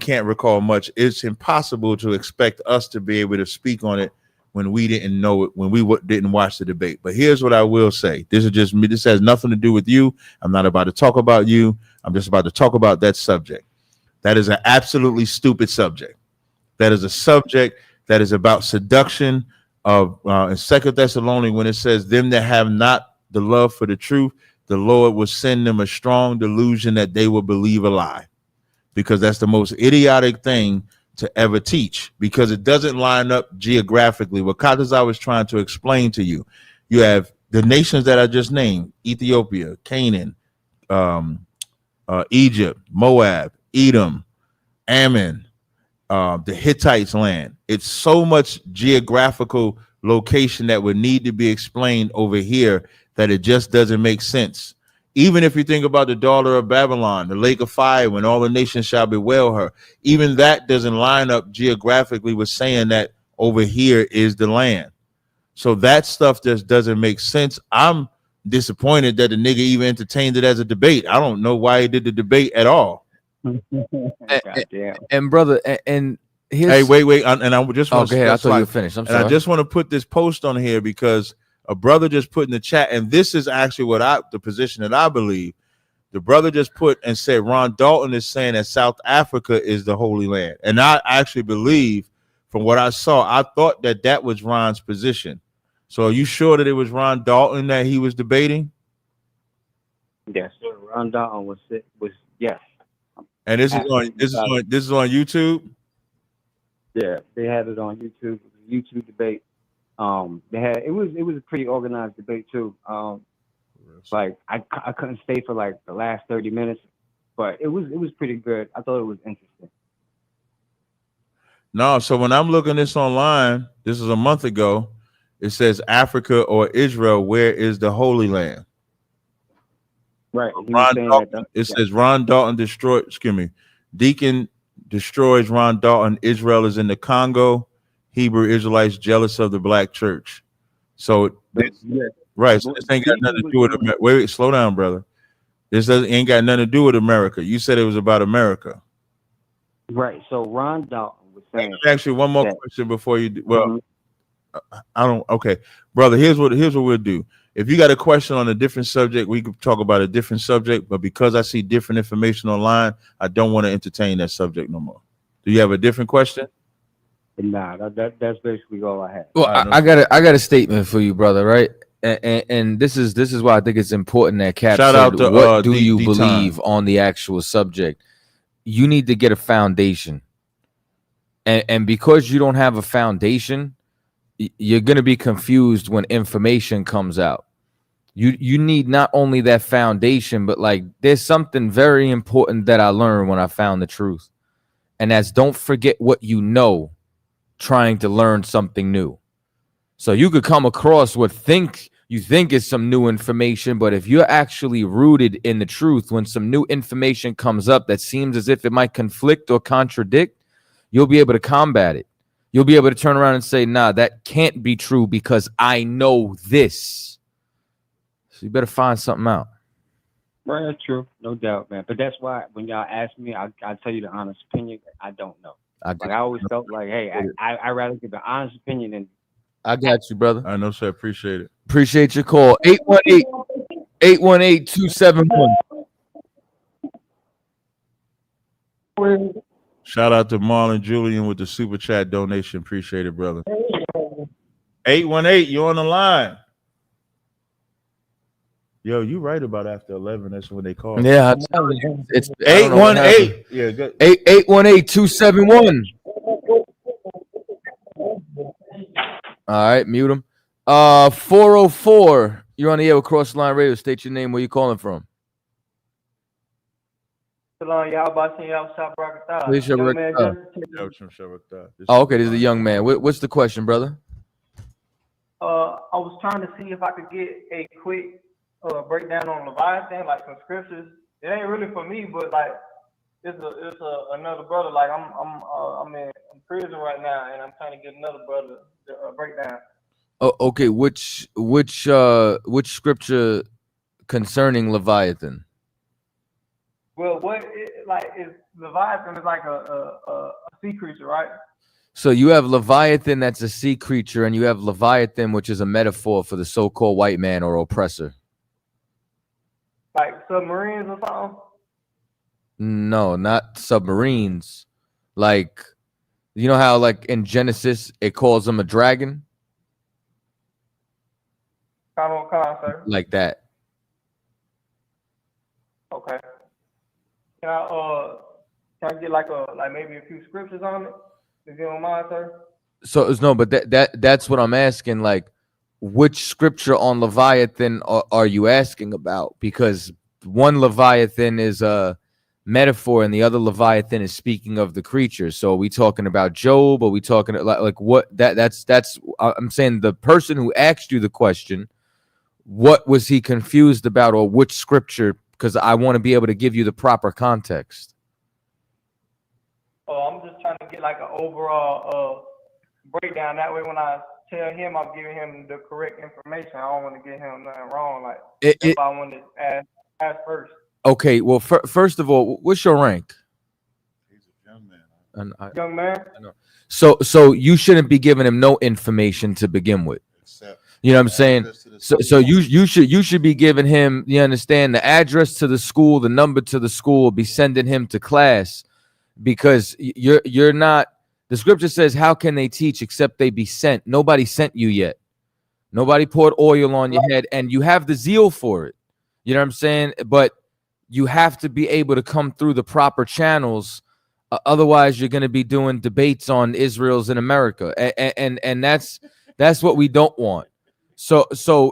can't recall much, it's impossible to expect us to be able to speak on it when we didn't know it, when we didn't watch the debate. But here's what I will say. This is just me. This has nothing to do with you. I'm not about to talk about you. I'm just about to talk about that subject. That is an absolutely stupid subject. That is a subject that is about seduction of in 2 Thessalonians, when it says, them that have not the love for the truth, the Lord will send them a strong delusion that they will believe a lie. Because that's the most idiotic thing to ever teach, because it doesn't line up geographically. What CHAATAZA was trying to explain to you, you have the nations that I just named: Ethiopia, Canaan, Egypt, Moab, Edom, Ammon, the Hittites' land. It's so much geographical location that would need to be explained over here that it just doesn't make sense. Even if you think about the daughter of Babylon, the lake of fire, when all the nations shall bewail her, even that doesn't line up geographically with saying that over here is the land. So that stuff just doesn't make sense. I'm disappointed that the nigga even entertained it as a debate. I don't know why he did the debate at all. And brother, and hey, wait, and I just want to. Okay, I thought you were finished. I'm sorry. I just want to put this post on here because a brother just put in the chat, and this is actually the position that I believe. The brother just put and said Ron Dalton is saying that South Africa is the Holy Land, and I actually believe, from what I saw, I thought that was Ron's position. So are you sure that it was Ron Dalton that he was debating? Yes, Ron Dalton was yes. And this is on YouTube. Yeah, they had it on YouTube. YouTube debate. It was a pretty organized debate too. Like I couldn't stay for like the last 30 minutes, but it was pretty good. I thought it was interesting. No, so when I'm looking this online, this is a month ago. It says Africa or Israel, where is the Holy Land? Right. It says Ron Dalton Deacon destroys Ron Dalton. Israel is in the Congo. Hebrew Israelites jealous of the black church. So right. So this ain't got nothing to do with America. Wait, slow down, brother. This ain't got nothing to do with America. You said it was about America. Right. So Ron Dalton was saying. Actually, one more question before you do. Well, I don't. Okay, brother. Here's what we'll do. If you got a question on a different subject, we could talk about a different subject. But because I see different information online, I don't want to entertain that subject no more. Do you have a different question? Nah, that's basically all I have. Well, I got a statement for you, brother. Right, and this is why I think it's important that Cap shout said, out to what do you D-Time. believe on the actual subject? You need to get a foundation, and because you don't have a foundation, you're going to be confused when information comes out. You need not only that foundation, but like there's something very important that I learned when I found the truth. And that's don't forget what you know, trying to learn something new. So you could come across what you think is some new information, but if you're actually rooted in the truth, when some new information comes up that seems as if it might conflict or contradict, you'll be able to combat it. You'll be able to turn around and say, nah, that can't be true because I know this. So you better find something out. Right, that's true. No doubt, man. But that's why when y'all ask me, I tell you the honest opinion. I don't know. I always felt like, hey, I rather give an honest opinion than. I got you, brother. I know, sir. Appreciate it. Appreciate your call. 818-818-271. Shout out to Marlon Julian with the super chat donation. Appreciate it, brother. 818, you on the line. Yo, you right about after 11. That's when they call. Yeah, it's 818. Yeah, good. 818-271. All right, mute him. 404. You're on the air with Cross Line Radio. State your name. Where you calling from? Oh, okay, this is a young man. What's the question, brother? I was trying to see if I could get a quick breakdown on Leviathan, like some scriptures. It ain't really for me, but like it's another brother. Like I'm in prison right now, and I'm trying to get another brother to break down. Oh, okay. Which scripture concerning Leviathan? Well, is Leviathan is like a sea creature, right? So you have Leviathan, that's a sea creature, and you have Leviathan, which is a metaphor for the so-called white man or oppressor. Like submarines or something? No, not submarines. Like, you know how like in Genesis it calls them a dragon? Sir. Like that. Okay. Can I get like maybe a few scriptures on it, if you don't mind, sir? So no, but that's what I'm asking. Like, which scripture on Leviathan are you asking about? Because one Leviathan is a metaphor, and the other Leviathan is speaking of the creature. So are we talking about Job? Are we talking like what? That's I'm saying the person who asked you the question, what was he confused about, or which scripture? Because I want to be able to give you the proper context. Oh, I'm just trying to get like an overall breakdown. That way, when I tell him, I'm giving him the correct information. I don't want to get him nothing wrong. Like if I want to ask first. Okay. Well, first of all, what's your rank? He's a young man. And Young man. I know. So you shouldn't be giving him no information to begin with. You know what I'm saying? So you should be giving him, you understand, the address to the school, the number to the school, be sending him to class, because you're not. The scripture says, how can they teach except they be sent? Nobody sent you yet. Nobody poured oil on your head, and you have the zeal for it. You know what I'm saying? But you have to be able to come through the proper channels. Otherwise, you're going to be doing debates on Israel's in America, and that's what we don't want. So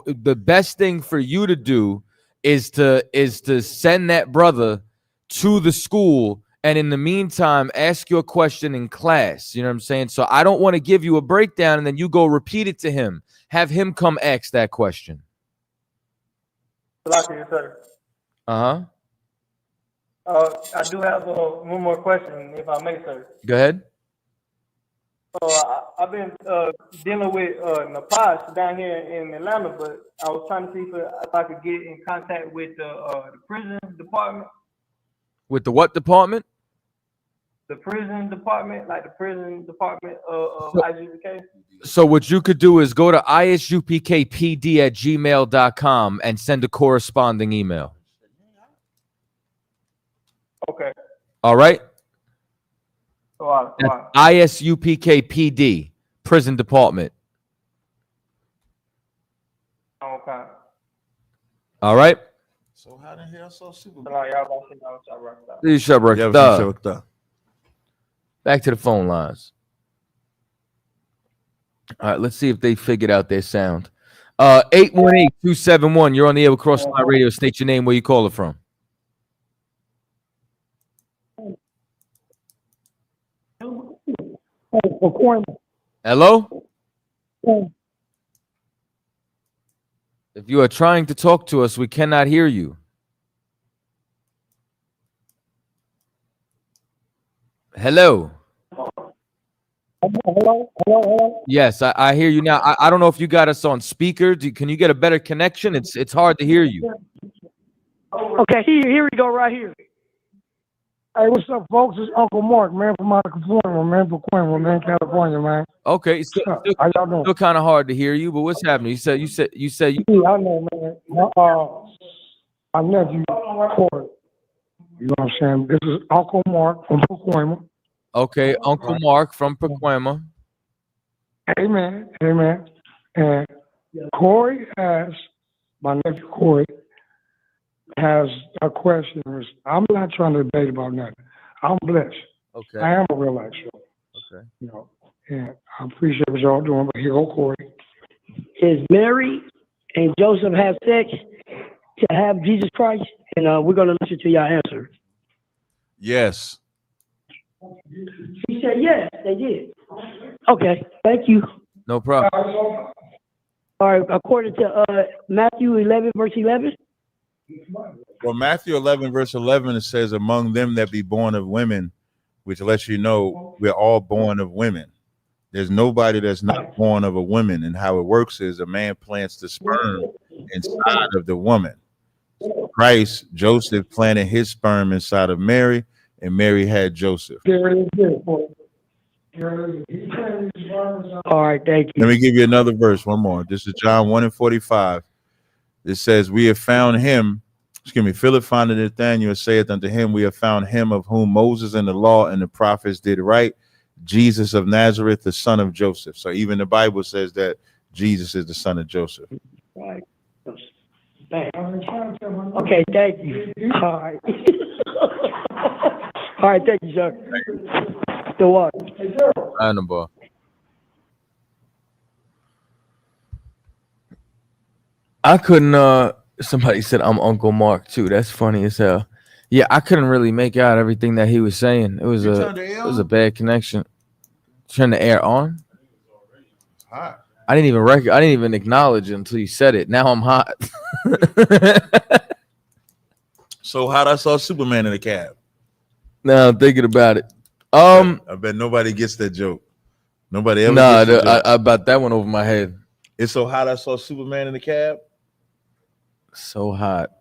the best thing for you to do is to send that brother to the school, and in the meantime, ask your question in class. You know what I'm saying? So I don't want to give you a breakdown and then you go repeat it to him. Have him come ask that question. Sir. I do have one more question, if I may, sir. Go ahead. I've been dealing with Napash down here in Atlanta, but I was trying to see if I could get in contact with the prison department. With the what department? The prison department, like the prison department of ISUPK. So what you could do is go to isupkpd@gmail.com and send a corresponding email. Okay. All right. All right. ISUPKPD, prison department. Okay. All right. So how the hell so super? Back to the phone lines. All right, let's see if they figured out their sound. 818-271. You're on the air with Crossline Radio. State your name, where you call it from. Hello? If you are trying to talk to us, we cannot hear you. Hello? Hello. Yes, I hear you now. I don't know if you got us on speaker. Can you get a better connection? It's hard to hear you. Okay, here we go right here. Hey, what's up, folks? It's Uncle Mark, man, from out of Pacoima, man, California, man. Okay, how y'all doing? Still kind of hard to hear you, but what's happening? You said you. Yeah, I know, man. My nephew, Corey. You know what I'm saying? This is Uncle Mark from Pacoima. Okay, Uncle Mark from Pacoima. Amen. And Corey my nephew Corey has a question. I'm not trying to debate about nothing. I'm blessed. Okay. I am a real life show. Okay. You know, and I appreciate what y'all doing, but here go Corey. Is Mary and Joseph have sex to have Jesus Christ? And we're going to listen to your answer. Yes. He said yes, they did. Okay, thank you. No problem. All right, according to Matthew 11, verse 11. Well, Matthew 11, verse 11, it says, among them that be born of women, which lets you know we're all born of women. There's nobody that's not born of a woman. And how it works is a man plants the sperm inside of the woman. Christ, Joseph planted his sperm inside of Mary, and Mary had Joseph. All right, thank you. Let me give you another verse, one more. This is John 1:45. It says, we have found him, Philip found Nathanael, saith unto him, we have found him of whom Moses and the law and the prophets did write, Jesus of Nazareth, the son of Joseph. So even the Bible says that Jesus is the son of Joseph. Right. Okay, thank you. All right. All right, thank you, sir. The what? I know. I couldn't. Somebody said I'm Uncle Mark too. That's funny as hell. Yeah, I couldn't really make out everything that he was saying. It was You a turned the air it was a on? bad connection. Turn the air on. It's hot. I didn't even acknowledge it until you said it. Now I'm hot. So hot I saw Superman in a cab. Now I'm thinking about it. I bet nobody gets that joke. Nobody ever Nah, gets the joke. I about that one over my head. It's so hot I saw Superman in the cab. So hot.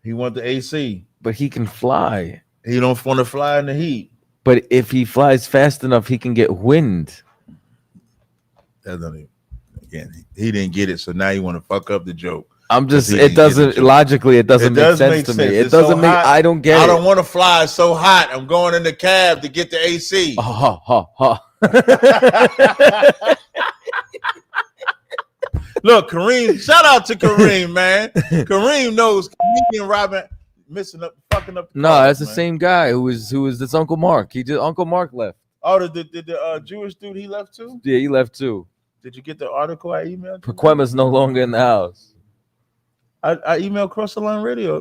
He want the AC. But he can fly. He don't want to fly in the heat. But if he flies fast enough, he can get wind. That doesn't even, again, he didn't get it, so now you want to fuck up the joke. I'm just, He it didn't get the doesn't, joke. logically, it doesn't It make does sense make to sense. me. It It's so doesn't make, hot. I don't get I it. don't want to fly. It's so hot. I'm going in the cab to get the AC. Ha, ha, ha. Look, Kareem, shout out to Kareem, man. Kareem knows me and Robin messing up, fucking up. No, that's the same guy who was this Uncle Mark. Uncle Mark left. Oh, the Jewish dude, he left too? Yeah, he left too. Did you get the article I emailed you? Paquema's no longer in the house. I emailed Cross the Line Radio.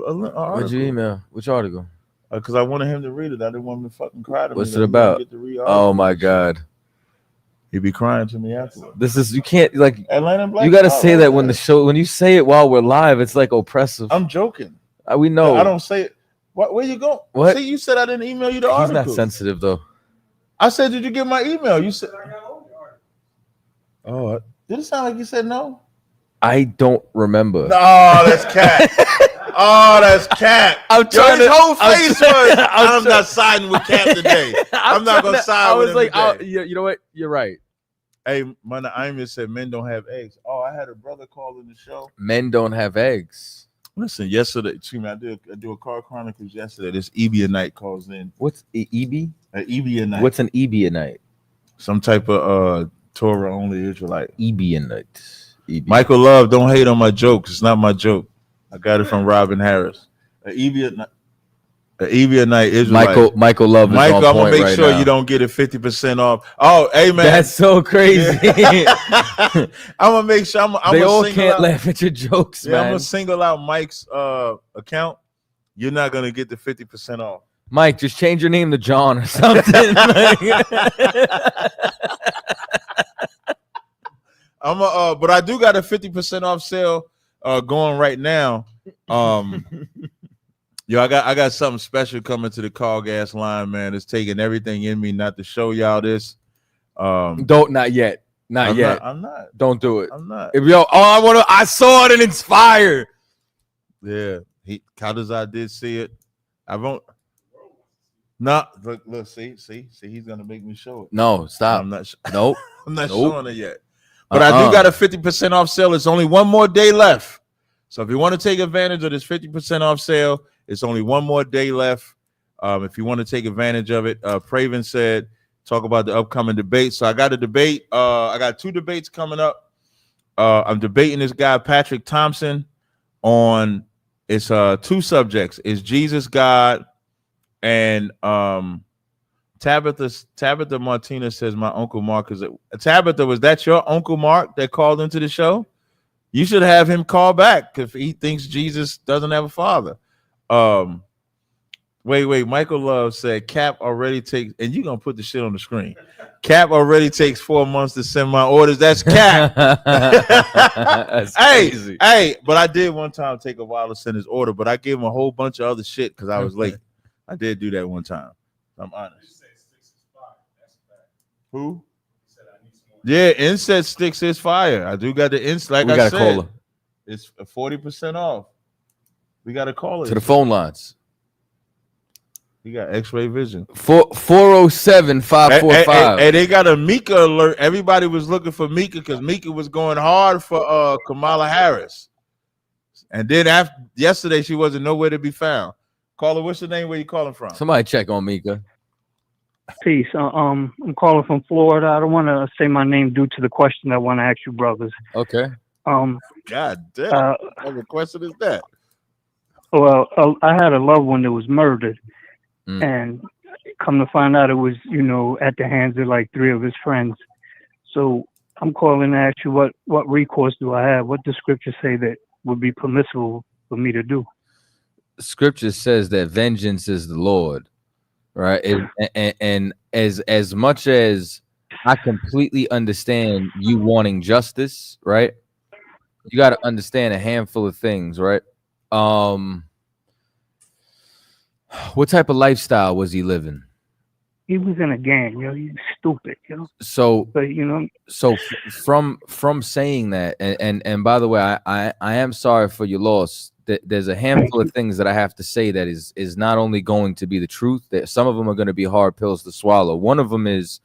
What'd you email? Which article? Because I wanted him to read it. I didn't want him to fucking cry to me. What's that it he didn't about? get to read Oh articles. my God. He'd be crying to me afterwards. This is, you can't, like, Atlanta Black you got to Power, say that when man. the show, when you say it while we're live, it's like oppressive. I'm joking. We know. I don't say it. Where you go? What? See, you said I didn't email you the He's article. not sensitive though. I said, did you get my email? You said, oh, did it sound like you said no? I don't remember. Oh, that's cat. Oh, that's cat. I'm trying His to- whole I'm face trying- was, I'm not siding with cat today. I'm not going to side I with was him like, today. you know what? You're right. Hey, Mana Iman said men don't have eggs. Oh, I had a brother call in the show. Men don't have eggs. Listen, yesterday, excuse me, I do a car chronicles yesterday. This Ebionite calls in. What's EB? An Ebionite. What's an Ebionite? Some type of Torah only Israelite. Ebionite. Michael Love, don't hate on my jokes. It's not my joke. I got it from Robin Harris. An Ebionite Israelite. Michael Love is Michael, on I'm gonna point make right sure now. you don't get it 50% off. Oh, hey man, That's so crazy. I'm gonna make sure I'm They gonna all single can't out, laugh at your jokes, yeah, I'm man. gonna single out Mike's account. You're not gonna get the 50% off. Mike, just change your name to John or something. But I do got a 50% off sale going right now. Yo, I got something special coming to the Call Gas line, man. It's taking everything in me not to show y'all this. Not yet. Not yet. I'm not. Don't do it. I'm not. I saw it and it's fire. Yeah, CHAATAZA did see it. I won't. No, look, see, he's gonna make me show it. No, stop. I'm not. Nope. I'm not Nope. showing it yet. But I do got a 50% off sale. It's only one more day left. So if you want to take advantage of this 50% off sale, it's only one more day left. If you want to take advantage of it, Praven said, talk about the upcoming debate. So I got a debate. I got 2 debates coming up. I'm debating this guy, Patrick Thompson, on it's 2 subjects. Is Jesus God? And Tabitha Martinez says my Uncle Mark is Tabitha, was that your Uncle Mark that called into the show? You should have him call back if he thinks Jesus doesn't have a father. Wait. Michael Love said Cap already takes, and you're gonna put the shit on the screen. Cap already takes 4 months to send my orders. That's Cap. That's crazy. Hey, but I did one time take a while to send his order, but I gave him a whole bunch of other shit because I was late. I did do that one time. I'm honest. Who? Yeah, Inset Sticks is fire. I do got the Inset. Like We I gotta said, call her. it's 40% off. We got to call it To the phone lines. He got X-ray vision. 407-545. Hey, they got a Mika alert. Everybody was looking for Mika because Mika was going hard for Kamala Harris. And then after yesterday, she wasn't nowhere to be found. Caller, what's your name? Where you calling from? Somebody check on Mika. Peace. I'm calling from Florida. I don't want to say my name due to the question I want to ask you, brothers. Okay. God damn. What the question is that? Well, I had a loved one that was murdered, and come to find out it was, at the hands of like 3 of his friends. So I'm calling to ask you what recourse do I have? What does Scripture say that would be permissible for me to do? Scripture says that vengeance is the Lord, right? And as much as I completely understand you wanting justice, right? You got to understand a handful of things, right? What type of lifestyle was he living? He was in a gang, yo. He's stupid, yo. So, But you know, so from saying that, and by the way, I am sorry for your loss. There's a handful of things that I have to say that is not only going to be the truth, that some of them are going to be hard pills to swallow. One of them is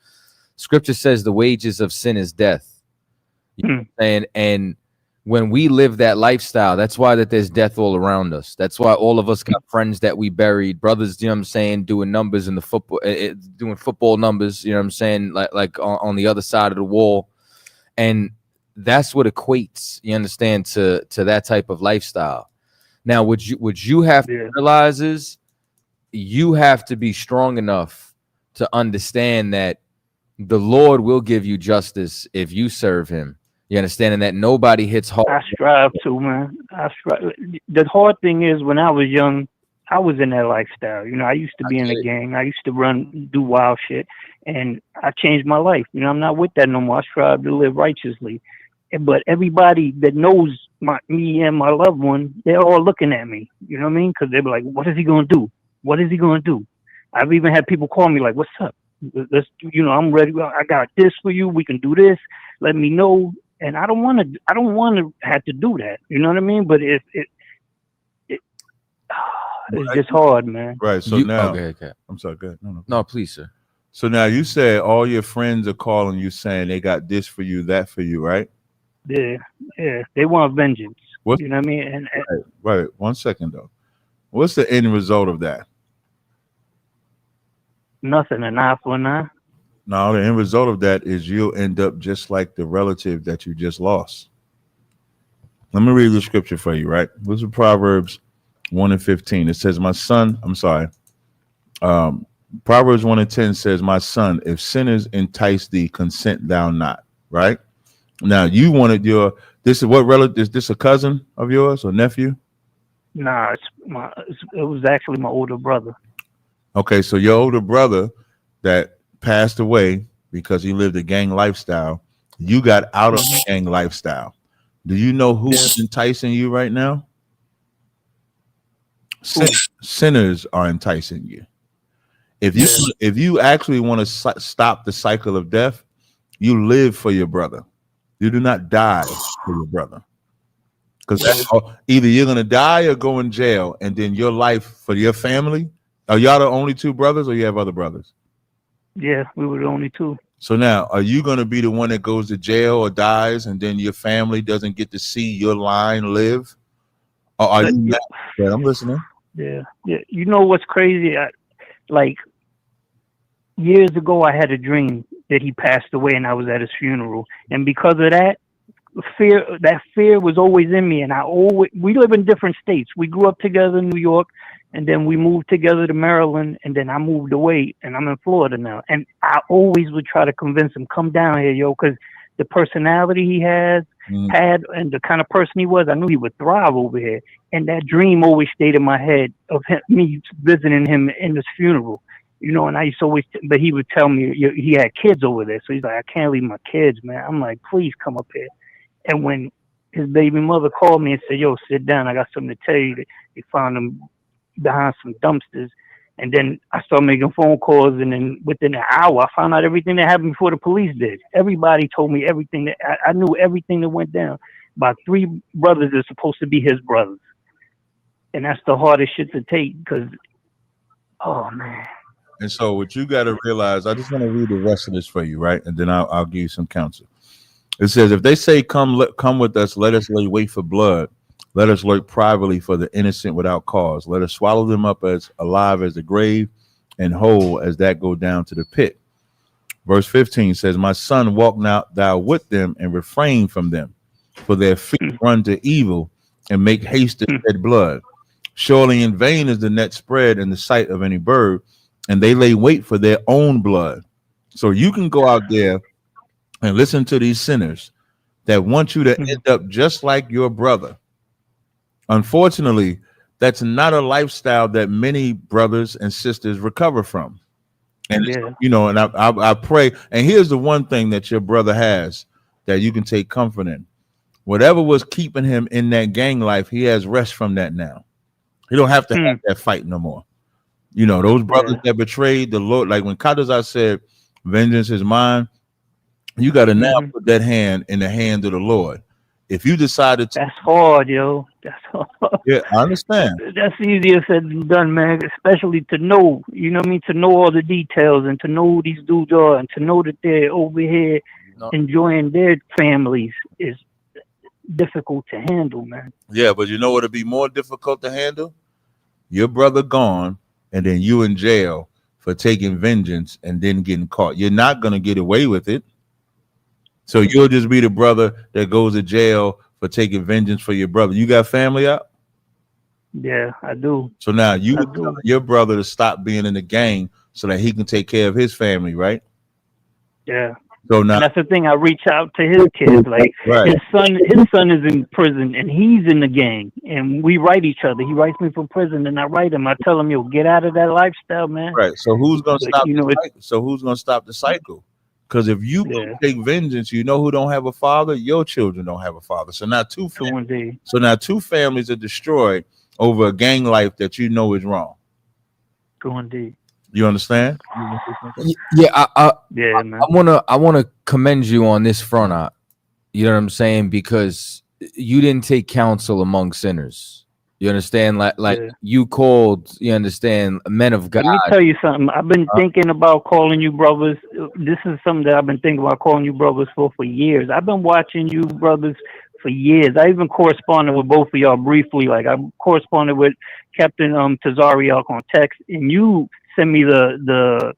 Scripture says the wages of sin is death. You know what I'm saying? And when we live that lifestyle, that's why that there's death all around us. That's why all of us got friends that we buried, brothers, you know what I'm saying, doing numbers in the football, doing football numbers, you know what I'm saying, like on the other side of the wall. And that's what equates, you understand, to that type of lifestyle. Now, what you have to realize is you have to be strong enough to understand that the Lord will give you justice if you serve him. You understand? And that nobody hits hard. I strive to, man. I strive. The hard thing is, when I was young, I was in that lifestyle. You know, I used to be in a gang. I used to do wild shit, and I changed my life. You know, I'm not with that no more. I strive to live righteously. But everybody that knows me and my loved one, they're all looking at me. You know what I mean? Because they're like, "What is he gonna do? What is he gonna do?" I've even had people call me like, "What's up? Let's, you know, I'm ready. I got this for you. We can do this. Let me know." And I don't want to have to do that. You know what I mean? But it's just hard, man. Right. So now, okay. I'm sorry. Go ahead. No, please, sir. So now you said all your friends are calling you saying they got this for you, that for you, right? Yeah. They want vengeance. What? You know what I mean? And right. 1 second though. What's the end result of that? Nothing. An eye for an eye. No, the end result of that is you'll end up just like the relative that you just lost. Let me read the scripture for you, right? This is Proverbs 1:15. It says, my son, I'm sorry. Proverbs 1:10 says, my son, if sinners entice thee, consent thou not, right? Now you wanted this is what relative, is this a cousin of yours or nephew? Nah, it was actually my older brother. Okay, so your older brother that passed away because he lived a gang lifestyle, you got out of the gang lifestyle. Do you know who's enticing you right now? Sinners are enticing you. If you actually want to stop the cycle of death, you live for your brother. You do not die for your brother. Because either you're going to die or go in jail, and then your life for your family. Are y'all the only two brothers, or you have other brothers? Yeah, we were the only two. So now, are you going to be the one that goes to jail or dies, and then your family doesn't get to see your line live? Or are you not? Yeah, I'm listening. Yeah. You know what's crazy? Like years ago, I had a dream that he passed away, and I was at his funeral, and because of that fear was always in me. And we live in different states. We grew up together in New York, and then we moved together to Maryland, and then I moved away, and I'm in Florida now. And I always would try to convince him, come down here, yo, because the personality he had, and the kind of person he was, I knew he would thrive over here. And that dream always stayed in my head of me visiting him in his funeral. You know, and I used to always, but he would tell me he had kids over there. So he's like, I can't leave my kids, man. I'm like, please come up here. And when his baby mother called me and said, yo, sit down, I got something to tell you. They found him behind some dumpsters. And then I started making phone calls, and then within an hour, I found out everything that happened before the police did. Everybody told me everything that I knew everything that went down by three brothers that's supposed to be his brothers. And that's the hardest shit to take because, oh man. And so what you got to realize, I just want to read the rest of this for you, right? And then I'll give you some counsel. It says, if they say, come with us, let us lay wait for blood. Let us lurk privately for the innocent without cause. Let us swallow them up as alive as the grave and whole as that go down to the pit. Verse 15 says, my son, walk not thou with them and refrain from them, for their feet run to evil and make haste to shed blood. Surely in vain is the net spread in the sight of any bird, and they lay wait for their own blood. So you can go out there and listen to these sinners that want you to end up just like your brother. Unfortunately, that's not a lifestyle that many brothers and sisters recover from. And you know, and I pray. And here's the one thing that your brother has that you can take comfort in. Whatever was keeping him in that gang life, he has rest from that now. He don't have to have that fight no more. You know, those brothers that betrayed the Lord, like when CHAATAZA said, vengeance is mine, you got to now put that hand in the hand of the Lord. If you decided to, that's hard, yo. That's hard. Yeah, I understand. That's easier said than done, man. Especially to know, you know what I mean, to know all the details and to know who these dudes are and to know that they're over here enjoying their families is difficult to handle, man. Yeah, but you know what'd be more difficult to handle? Your brother gone and then you in jail for taking vengeance and then getting caught. You're not gonna get away with it. So you'll just be the brother that goes to jail for taking vengeance for your brother. You got family out? Yeah, I do. So now you would tell your brother to stop being in the gang so that he can take care of his family, right? Yeah. So now and that's the thing. I reach out to his kids. Like his son is in prison and he's in the gang. And we write each other. He writes me from prison and I write him. I tell him, yo, get out of that lifestyle, man. Right. So who's gonna stop you know, who's gonna stop the cycle? Because if you take vengeance, you know who don't have a father? Your children don't have a father. So now two families are destroyed over a gang life that you know is wrong. Go indeed. You understand? Yeah, I man. I wanna commend you on this front. You know what I'm saying? Because you didn't take counsel among sinners. You understand? Like you called, you understand, men of God. Let me tell you something. I've been thinking about calling you brothers. This is something that I've been thinking about calling you brothers for years. I've been watching you brothers for years. I even corresponded with both of y'all briefly. Like I corresponded with Captain TZARYACH on text, and you send me the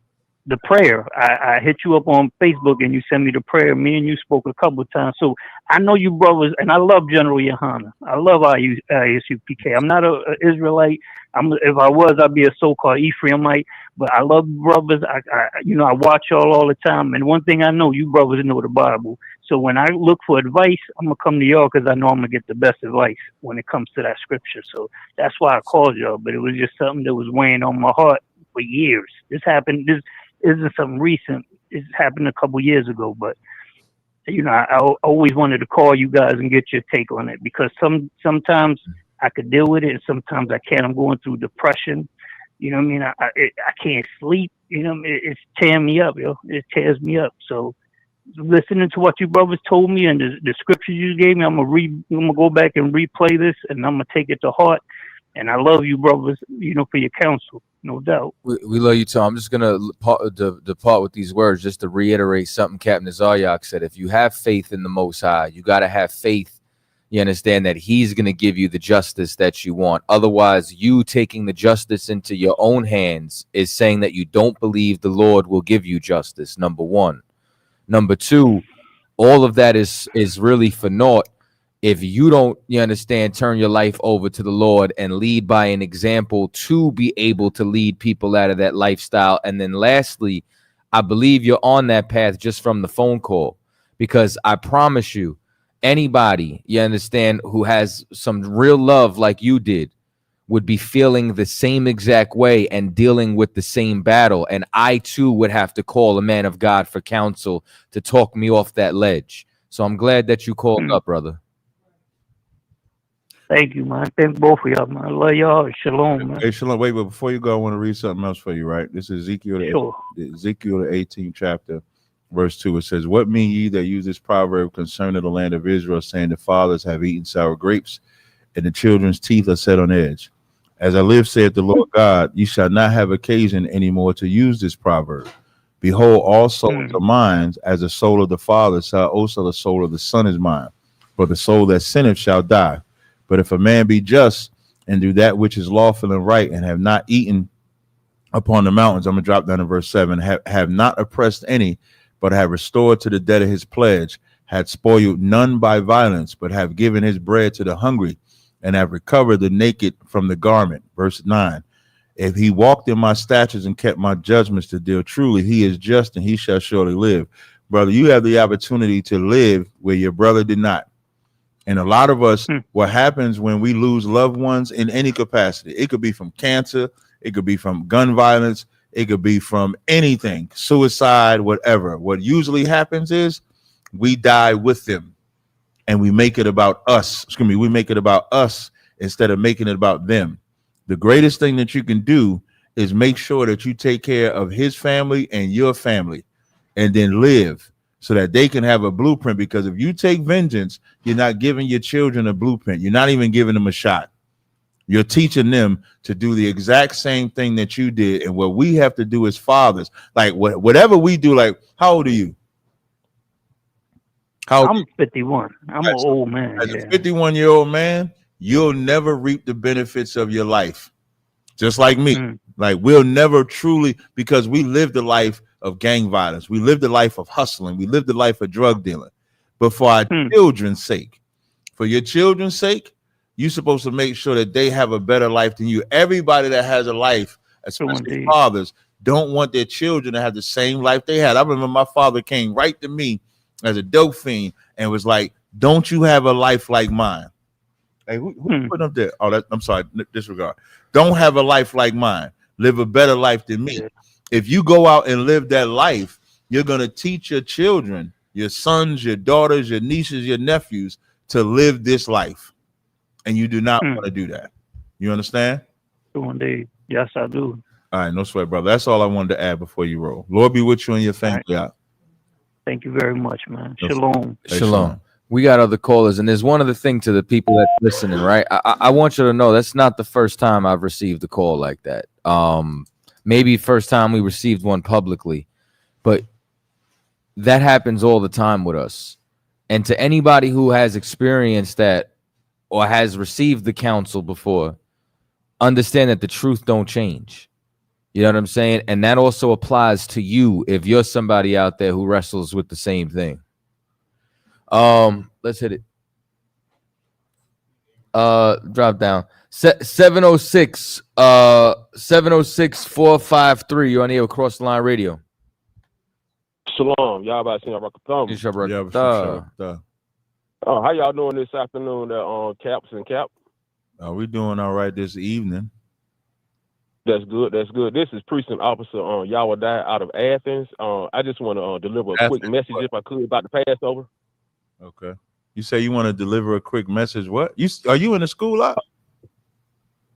prayer. I hit you up on Facebook and you sent me the prayer. Me and you spoke a couple of times. So I know you brothers, and I love General Yohana. I love ISUPK. I'm not a Israelite. If I was, I'd be a so-called Ephraimite. But I love brothers. I watch y'all all the time. And one thing I know, you brothers know the Bible. So when I look for advice, I'm gonna come to y'all because I know I'm gonna get the best advice when it comes to that scripture. So that's why I called y'all. But it was just something that was weighing on my heart for years. This happened. This isn't something recent. It happened a couple years ago, but I always wanted to call you guys and get your take on it because sometimes I could deal with it and sometimes I can't. I'm going through depression. You know what I mean? I can't sleep. You know, it's tearing me up, yo. It tears me up. So listening to what you brothers told me and the scriptures you gave me, I'm gonna go back and replay this and I'm gonna take it to heart. And I love you, brothers, for your counsel, no doubt. We love you too. I'm just gonna depart with these words just to reiterate something Captain TZARYACH said. If you have faith in the Most High, you gotta have faith. You understand that He's gonna give you the justice that you want. Otherwise, you taking the justice into your own hands is saying that you don't believe the Lord will give you justice. Number one. Number two, all of that is really for naught if you don't, turn your life over to the Lord and lead by an example to be able to lead people out of that lifestyle. And then lastly, I believe you're on that path just from the phone call, because I promise you, anybody, who has some real love like you did would be feeling the same exact way and dealing with the same battle. And I too would have to call a man of God for counsel to talk me off that ledge. So I'm glad that you called up, brother. Thank you, man. Thank both of y'all, man. I love y'all. Shalom, man. Hey, shalom. Wait, but before you go, I want to read something else for you, right? This is Ezekiel, the 18th chapter, verse 2. It says, "What mean ye that use this proverb concerning the land of Israel, saying the fathers have eaten sour grapes, and the children's teeth are set on edge? As I live, saith the Lord God, ye shall not have occasion anymore to use this proverb. Behold, all souls are mine, as the soul of the father, so also the soul of the son is mine. For the soul that sinneth shall die. But if a man be just and do that which is lawful and right, and have not eaten upon the mountains," I'm going to drop down to verse 7, have not oppressed any, but have restored to the debtor his pledge, had spoiled none by violence, but have given his bread to the hungry, and have recovered the naked from the garment. Verse 9, "If he walked in my statutes and kept my judgments to deal truly, he is just and he shall surely live." Brother, you have the opportunity to live where your brother did not. And a lot of us, what happens when we lose loved ones in any capacity, it could be from cancer, it could be from gun violence, it could be from anything, suicide, whatever. What usually happens is we die with them and we make it about us. We make it about us instead of making it about them. The greatest thing that you can do is make sure that you take care of his family and your family and then live so that they can have a blueprint. Because if you take vengeance, you're not giving your children a blueprint. You're not even giving them a shot. You're teaching them to do the exact same thing that you did. And what we have to do as fathers, like whatever we do, like, how old are you? I'm 51. I'm an old man. As a 51-year-old man, you'll never reap the benefits of your life. Just like me. Like, we'll never truly, because we lived the life of gang violence. We lived the life of hustling. We lived the life of drug dealing. But for our children's sake, for your children's sake, you're supposed to make sure that they have a better life than you. Everybody that has a life, especially fathers, don't want their children to have the same life they had. I remember my father came right to me as a dope fiend and was like, don't you have a life like mine? Hey, who put up there? Oh, I'm sorry, disregard. Don't have a life like mine. Live a better life than me. If you go out and live that life, you're going to teach your children, your sons, your daughters, your nieces, your nephews to live this life. And you do not want to do that. You understand? Indeed. Yes, I do. All right, no sweat, brother. That's all I wanted to add before you roll. Lord be with you and your family. Right. Thank you very much, man. Shalom. Shalom. We got other callers, and there's one other thing to the people that listening, right? I want you to know that's not the first time I've received a call like that. Maybe first time we received one publicly, but that happens all the time with us. And to anybody who has experienced that or has received the counsel before, understand that the truth don't change. You know what I'm saying? And that also applies to you if you're somebody out there who wrestles with the same thing. Let's hit it. Drop down. 706 706-453. You're on the Across the Line Radio. Shalom. Y'all about to see Oh, how y'all doing this afternoon, Caps and Cap? We doing all right this evening. That's good. That's good. This is Precinct Officer Yawadai out of Athens. I just want to deliver a quick message, if I could, about the Passover. Okay. You say you want to deliver a quick message. What? Are you in the school out?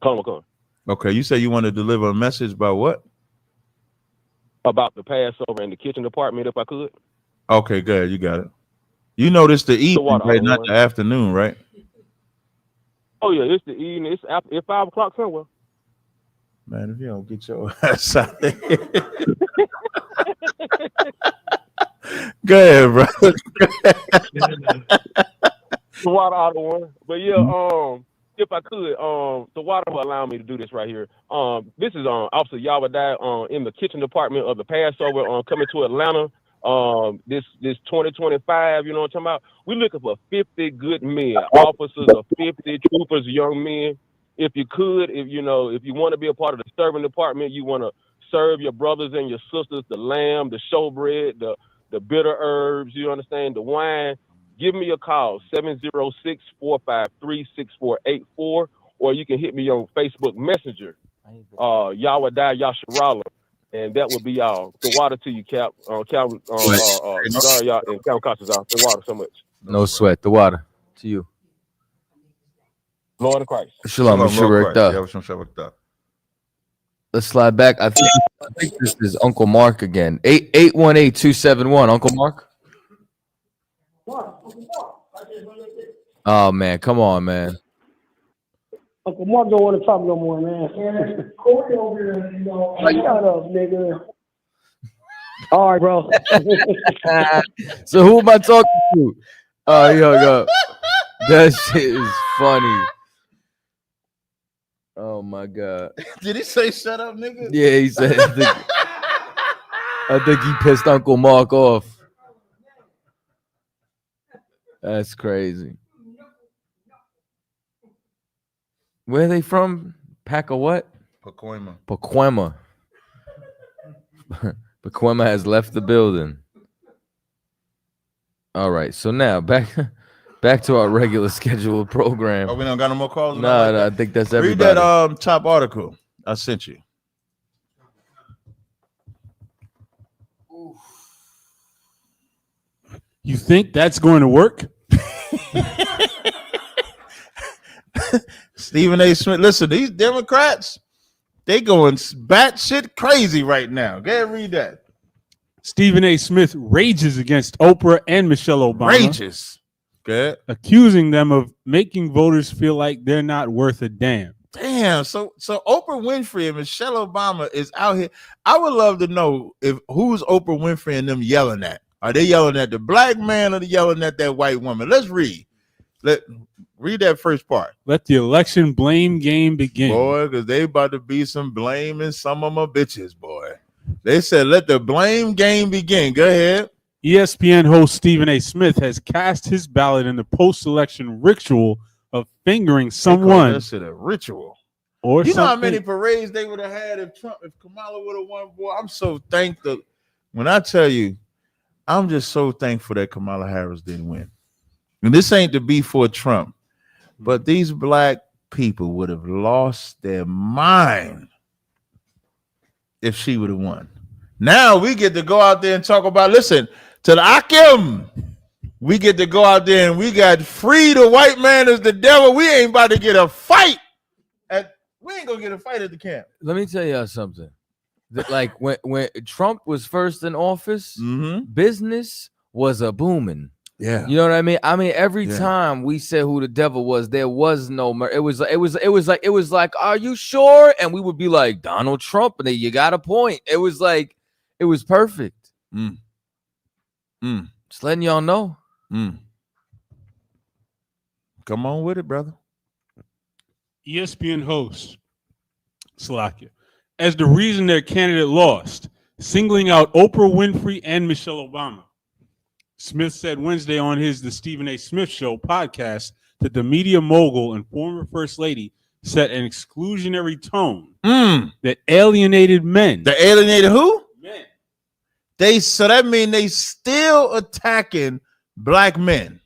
Come on. Okay. You say you want to deliver a message about what? About the Passover in the kitchen department, if I could. Okay, good. You got it. You know this the evening, right? Not the afternoon, right? Oh yeah, it's the evening. It's 5 o'clock somewhere. Man, if you don't get your ass out of here. Go ahead, bro. The water out of one. But yeah, if I could, the water will allow me to do this right here. This is Officer Yawadai in the kitchen department of the Passover coming to Atlanta. This 2025, you know what I'm talking about? We're looking for 50 good men, officers of 50 troopers, young men. If you could, if you want to be a part of the serving department, you want to serve your brothers and your sisters, the lamb, the showbread, the bitter herbs, you understand, the wine, give me a call, 706-453-6484, or you can hit me on Facebook Messenger, Yawadai Yasharala, and that would be all. The water to you, Cap. Y'all, and Count Costas out. The water so much. No sweat. The water to you. Lord of Christ. Shalom. Let's slide back. I think this is Uncle Mark again. 818-271. Uncle Mark. Oh man, come on, man. Uncle Mark don't want to talk no more, man. Corey over here, shut up, nigga. All right, bro. So who am I talking to? Oh, yo. That shit is funny. Oh my God. Did he say shut up, nigga? Yeah, he said I think he pissed Uncle Mark off. That's crazy. Where are they from? Pack of what? Pacoima. Pacoima has left the building. All right, so now back Back to our regular scheduled program. Oh, we don't got no more calls? Nah, I think that's everybody. Read that top article I sent you. You think that's going to work? Stephen A. Smith. Listen, these Democrats, they going batshit crazy right now. Go ahead, read that. Stephen A. Smith rages against Oprah and Michelle Obama. Rages. Good. Accusing them of making voters feel like they're not worth a damn. Damn. So Oprah Winfrey and Michelle Obama is out here. I would love to know who's Oprah Winfrey and them yelling at. Are they yelling at the black man or they yelling at that white woman? Let's read. Read that first part. Let the election blame game begin. Boy, because they about to be some blame and some of my bitches, boy. They said, let the blame game begin. Go ahead. ESPN host Stephen A. Smith has cast his ballot in the post-election ritual of fingering someone. That shit a ritual. Or you know how something. many parades they would have had if Kamala would have won? Boy, I'm so thankful. When I tell you, I'm just so thankful that Kamala Harris didn't win. And this ain't to be for Trump, but these black people would have lost their mind if she would have won. Now we get to go out there and talk about, listen, to the Akim, we get to go out there and we got free the white man as the devil. We ain't about to get a fight. We ain't gonna get a fight at the camp. Let me tell y'all something. Like when Trump was first in office, business was a booming. Yeah, you know what I mean. Every time we said who the devil was, there was no. It was like, are you sure? And we would be like, Donald Trump, and then you got a point. It was like, it was perfect. Just letting y'all know. Come on with it, brother. ESPN host Slovakia as the reason their candidate lost, singling out Oprah Winfrey and Michelle Obama. Smith said Wednesday on his The Stephen A. Smith Show podcast that the media mogul and former First Lady set an exclusionary tone that alienated men. The alienated who? Men. So that means they still attacking black men.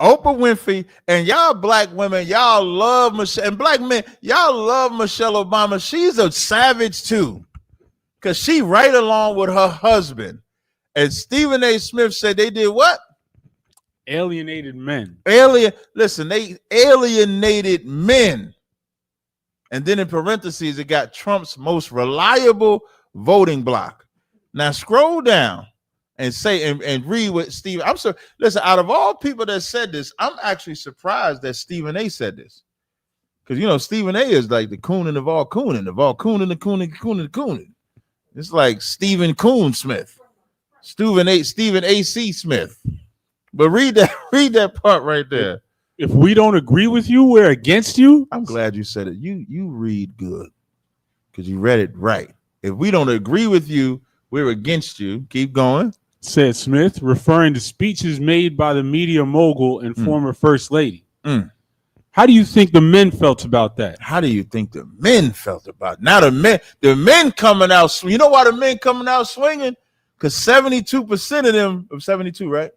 Oprah Winfrey and y'all black women, y'all love Michelle, and black men, y'all love Michelle Obama. She's a savage too, because she right along with her husband. And Stephen A. Smith said they did what? Alienated men. Listen, they alienated men. And then in parentheses, it got Trump's most reliable voting bloc. Now scroll down and say and read what Stephen. I'm sorry. Listen, out of all people that said this, I'm actually surprised that Stephen A. said this. Because you know, Stephen A. is like the coonin of all coonin, the coonin. It's like Stephen Coon Smith. Stephen A.C. Smith. But read that part right there. If we don't agree with you, we're against you. I'm glad you said it. You read good because you read it right. If we don't agree with you, we're against you. Keep going. Said Smith, referring to speeches made by the media mogul and former First Lady. How do you think the men felt about that? How do you think the men felt about it? Now the men coming out. You know why the men coming out swinging? Because 72% of them, 72, right?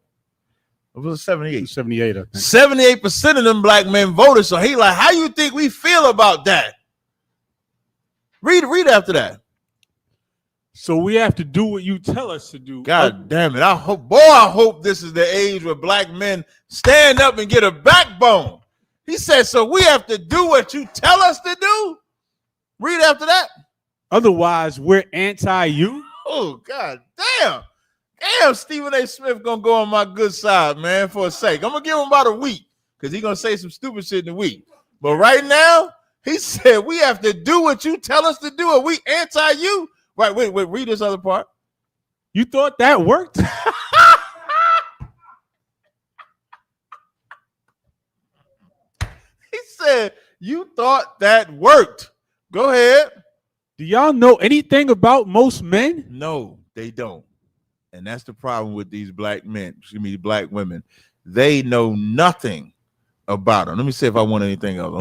It was 78. 78, I think. 78% of them black men voted. So he like, how you think we feel about that? Read after that. So we have to do what you tell us to do. God damn it. I hope this is the age where black men stand up and get a backbone. He said, so we have to do what you tell us to do? Read after that. Otherwise, we're anti-you. Oh, God damn. Damn, Stephen A. Smith gonna go on my good side, man, for a sake. I'm gonna give him about a week because he's gonna say some stupid shit in a week. But right now, he said we have to do what you tell us to do. Are we anti-you? Right, wait, read this other part. You thought that worked? He said, you thought that worked. Go ahead. Do y'all know anything about most men? No, they don't. And that's the problem with these black men, black women. They know nothing about them. Let me see if I want anything else.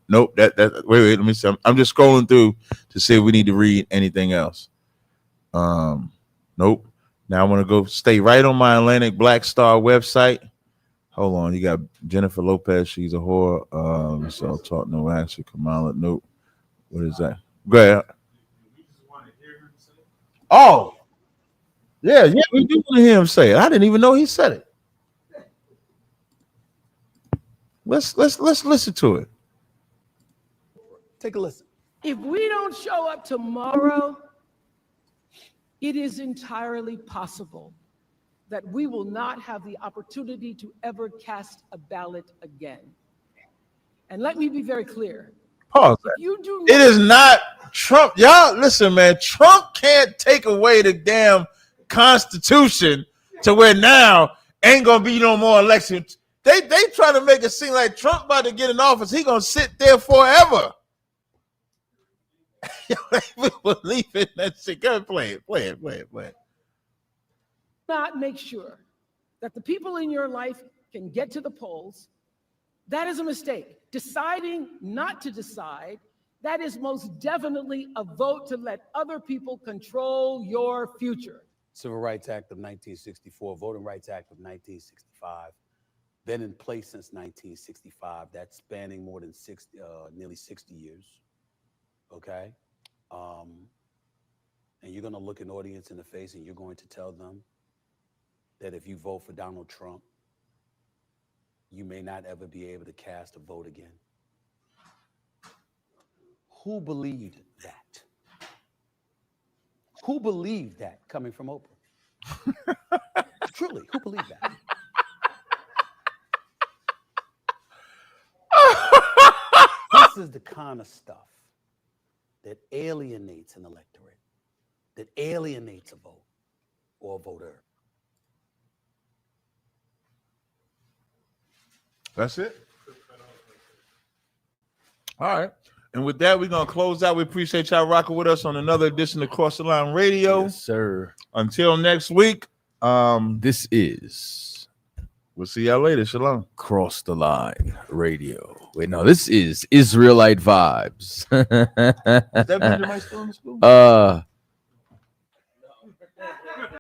Nope. Wait. Let me see. I'm just scrolling through to see if we need to read anything else. Nope. Now I want to go stay right on my Atlantic Black Star website. Hold on, you got Jennifer Lopez. She's a whore. So talk no action. Kamala, nope. What is that? Go ahead. Oh, yeah, we do want to hear him say it. I didn't even know he said it. Let's listen to it. Take a listen. If we don't show up tomorrow, it is entirely possible that we will not have the opportunity to ever cast a ballot again. And let me be very clear. Pause that. It is not Trump. Y'all listen, man. Trump can't take away the damn Constitution to where now ain't gonna be no more elections. They try to make it seem like Trump about to get in office. He gonna sit there forever. We believe in that shit. Go ahead, play it. Not make sure that the people in your life can get to the polls. That is a mistake. Deciding not to decide, that is most definitely a vote to let other people control your future. Civil Rights Act of 1964, Voting Rights Act of 1965, been in place since 1965. That's spanning more than nearly 60 years. Okay? And you're going to look an audience in the face and you're going to tell them that if you vote for Donald Trump, you may not ever be able to cast a vote again. Who believed that? Who believed that coming from Oprah? Truly, who believed that? This is the kind of stuff that alienates an electorate, that alienates a vote or a voter. That's it. All right. And with that, we're going to close out. We appreciate y'all rocking with us on another edition of Cross the Line Radio. Yes, sir. Until next week. This is. We'll see y'all later. Shalom. Cross the Line Radio. Wait, no, this is Israelite Vibes. Is that Benjamin still in the school?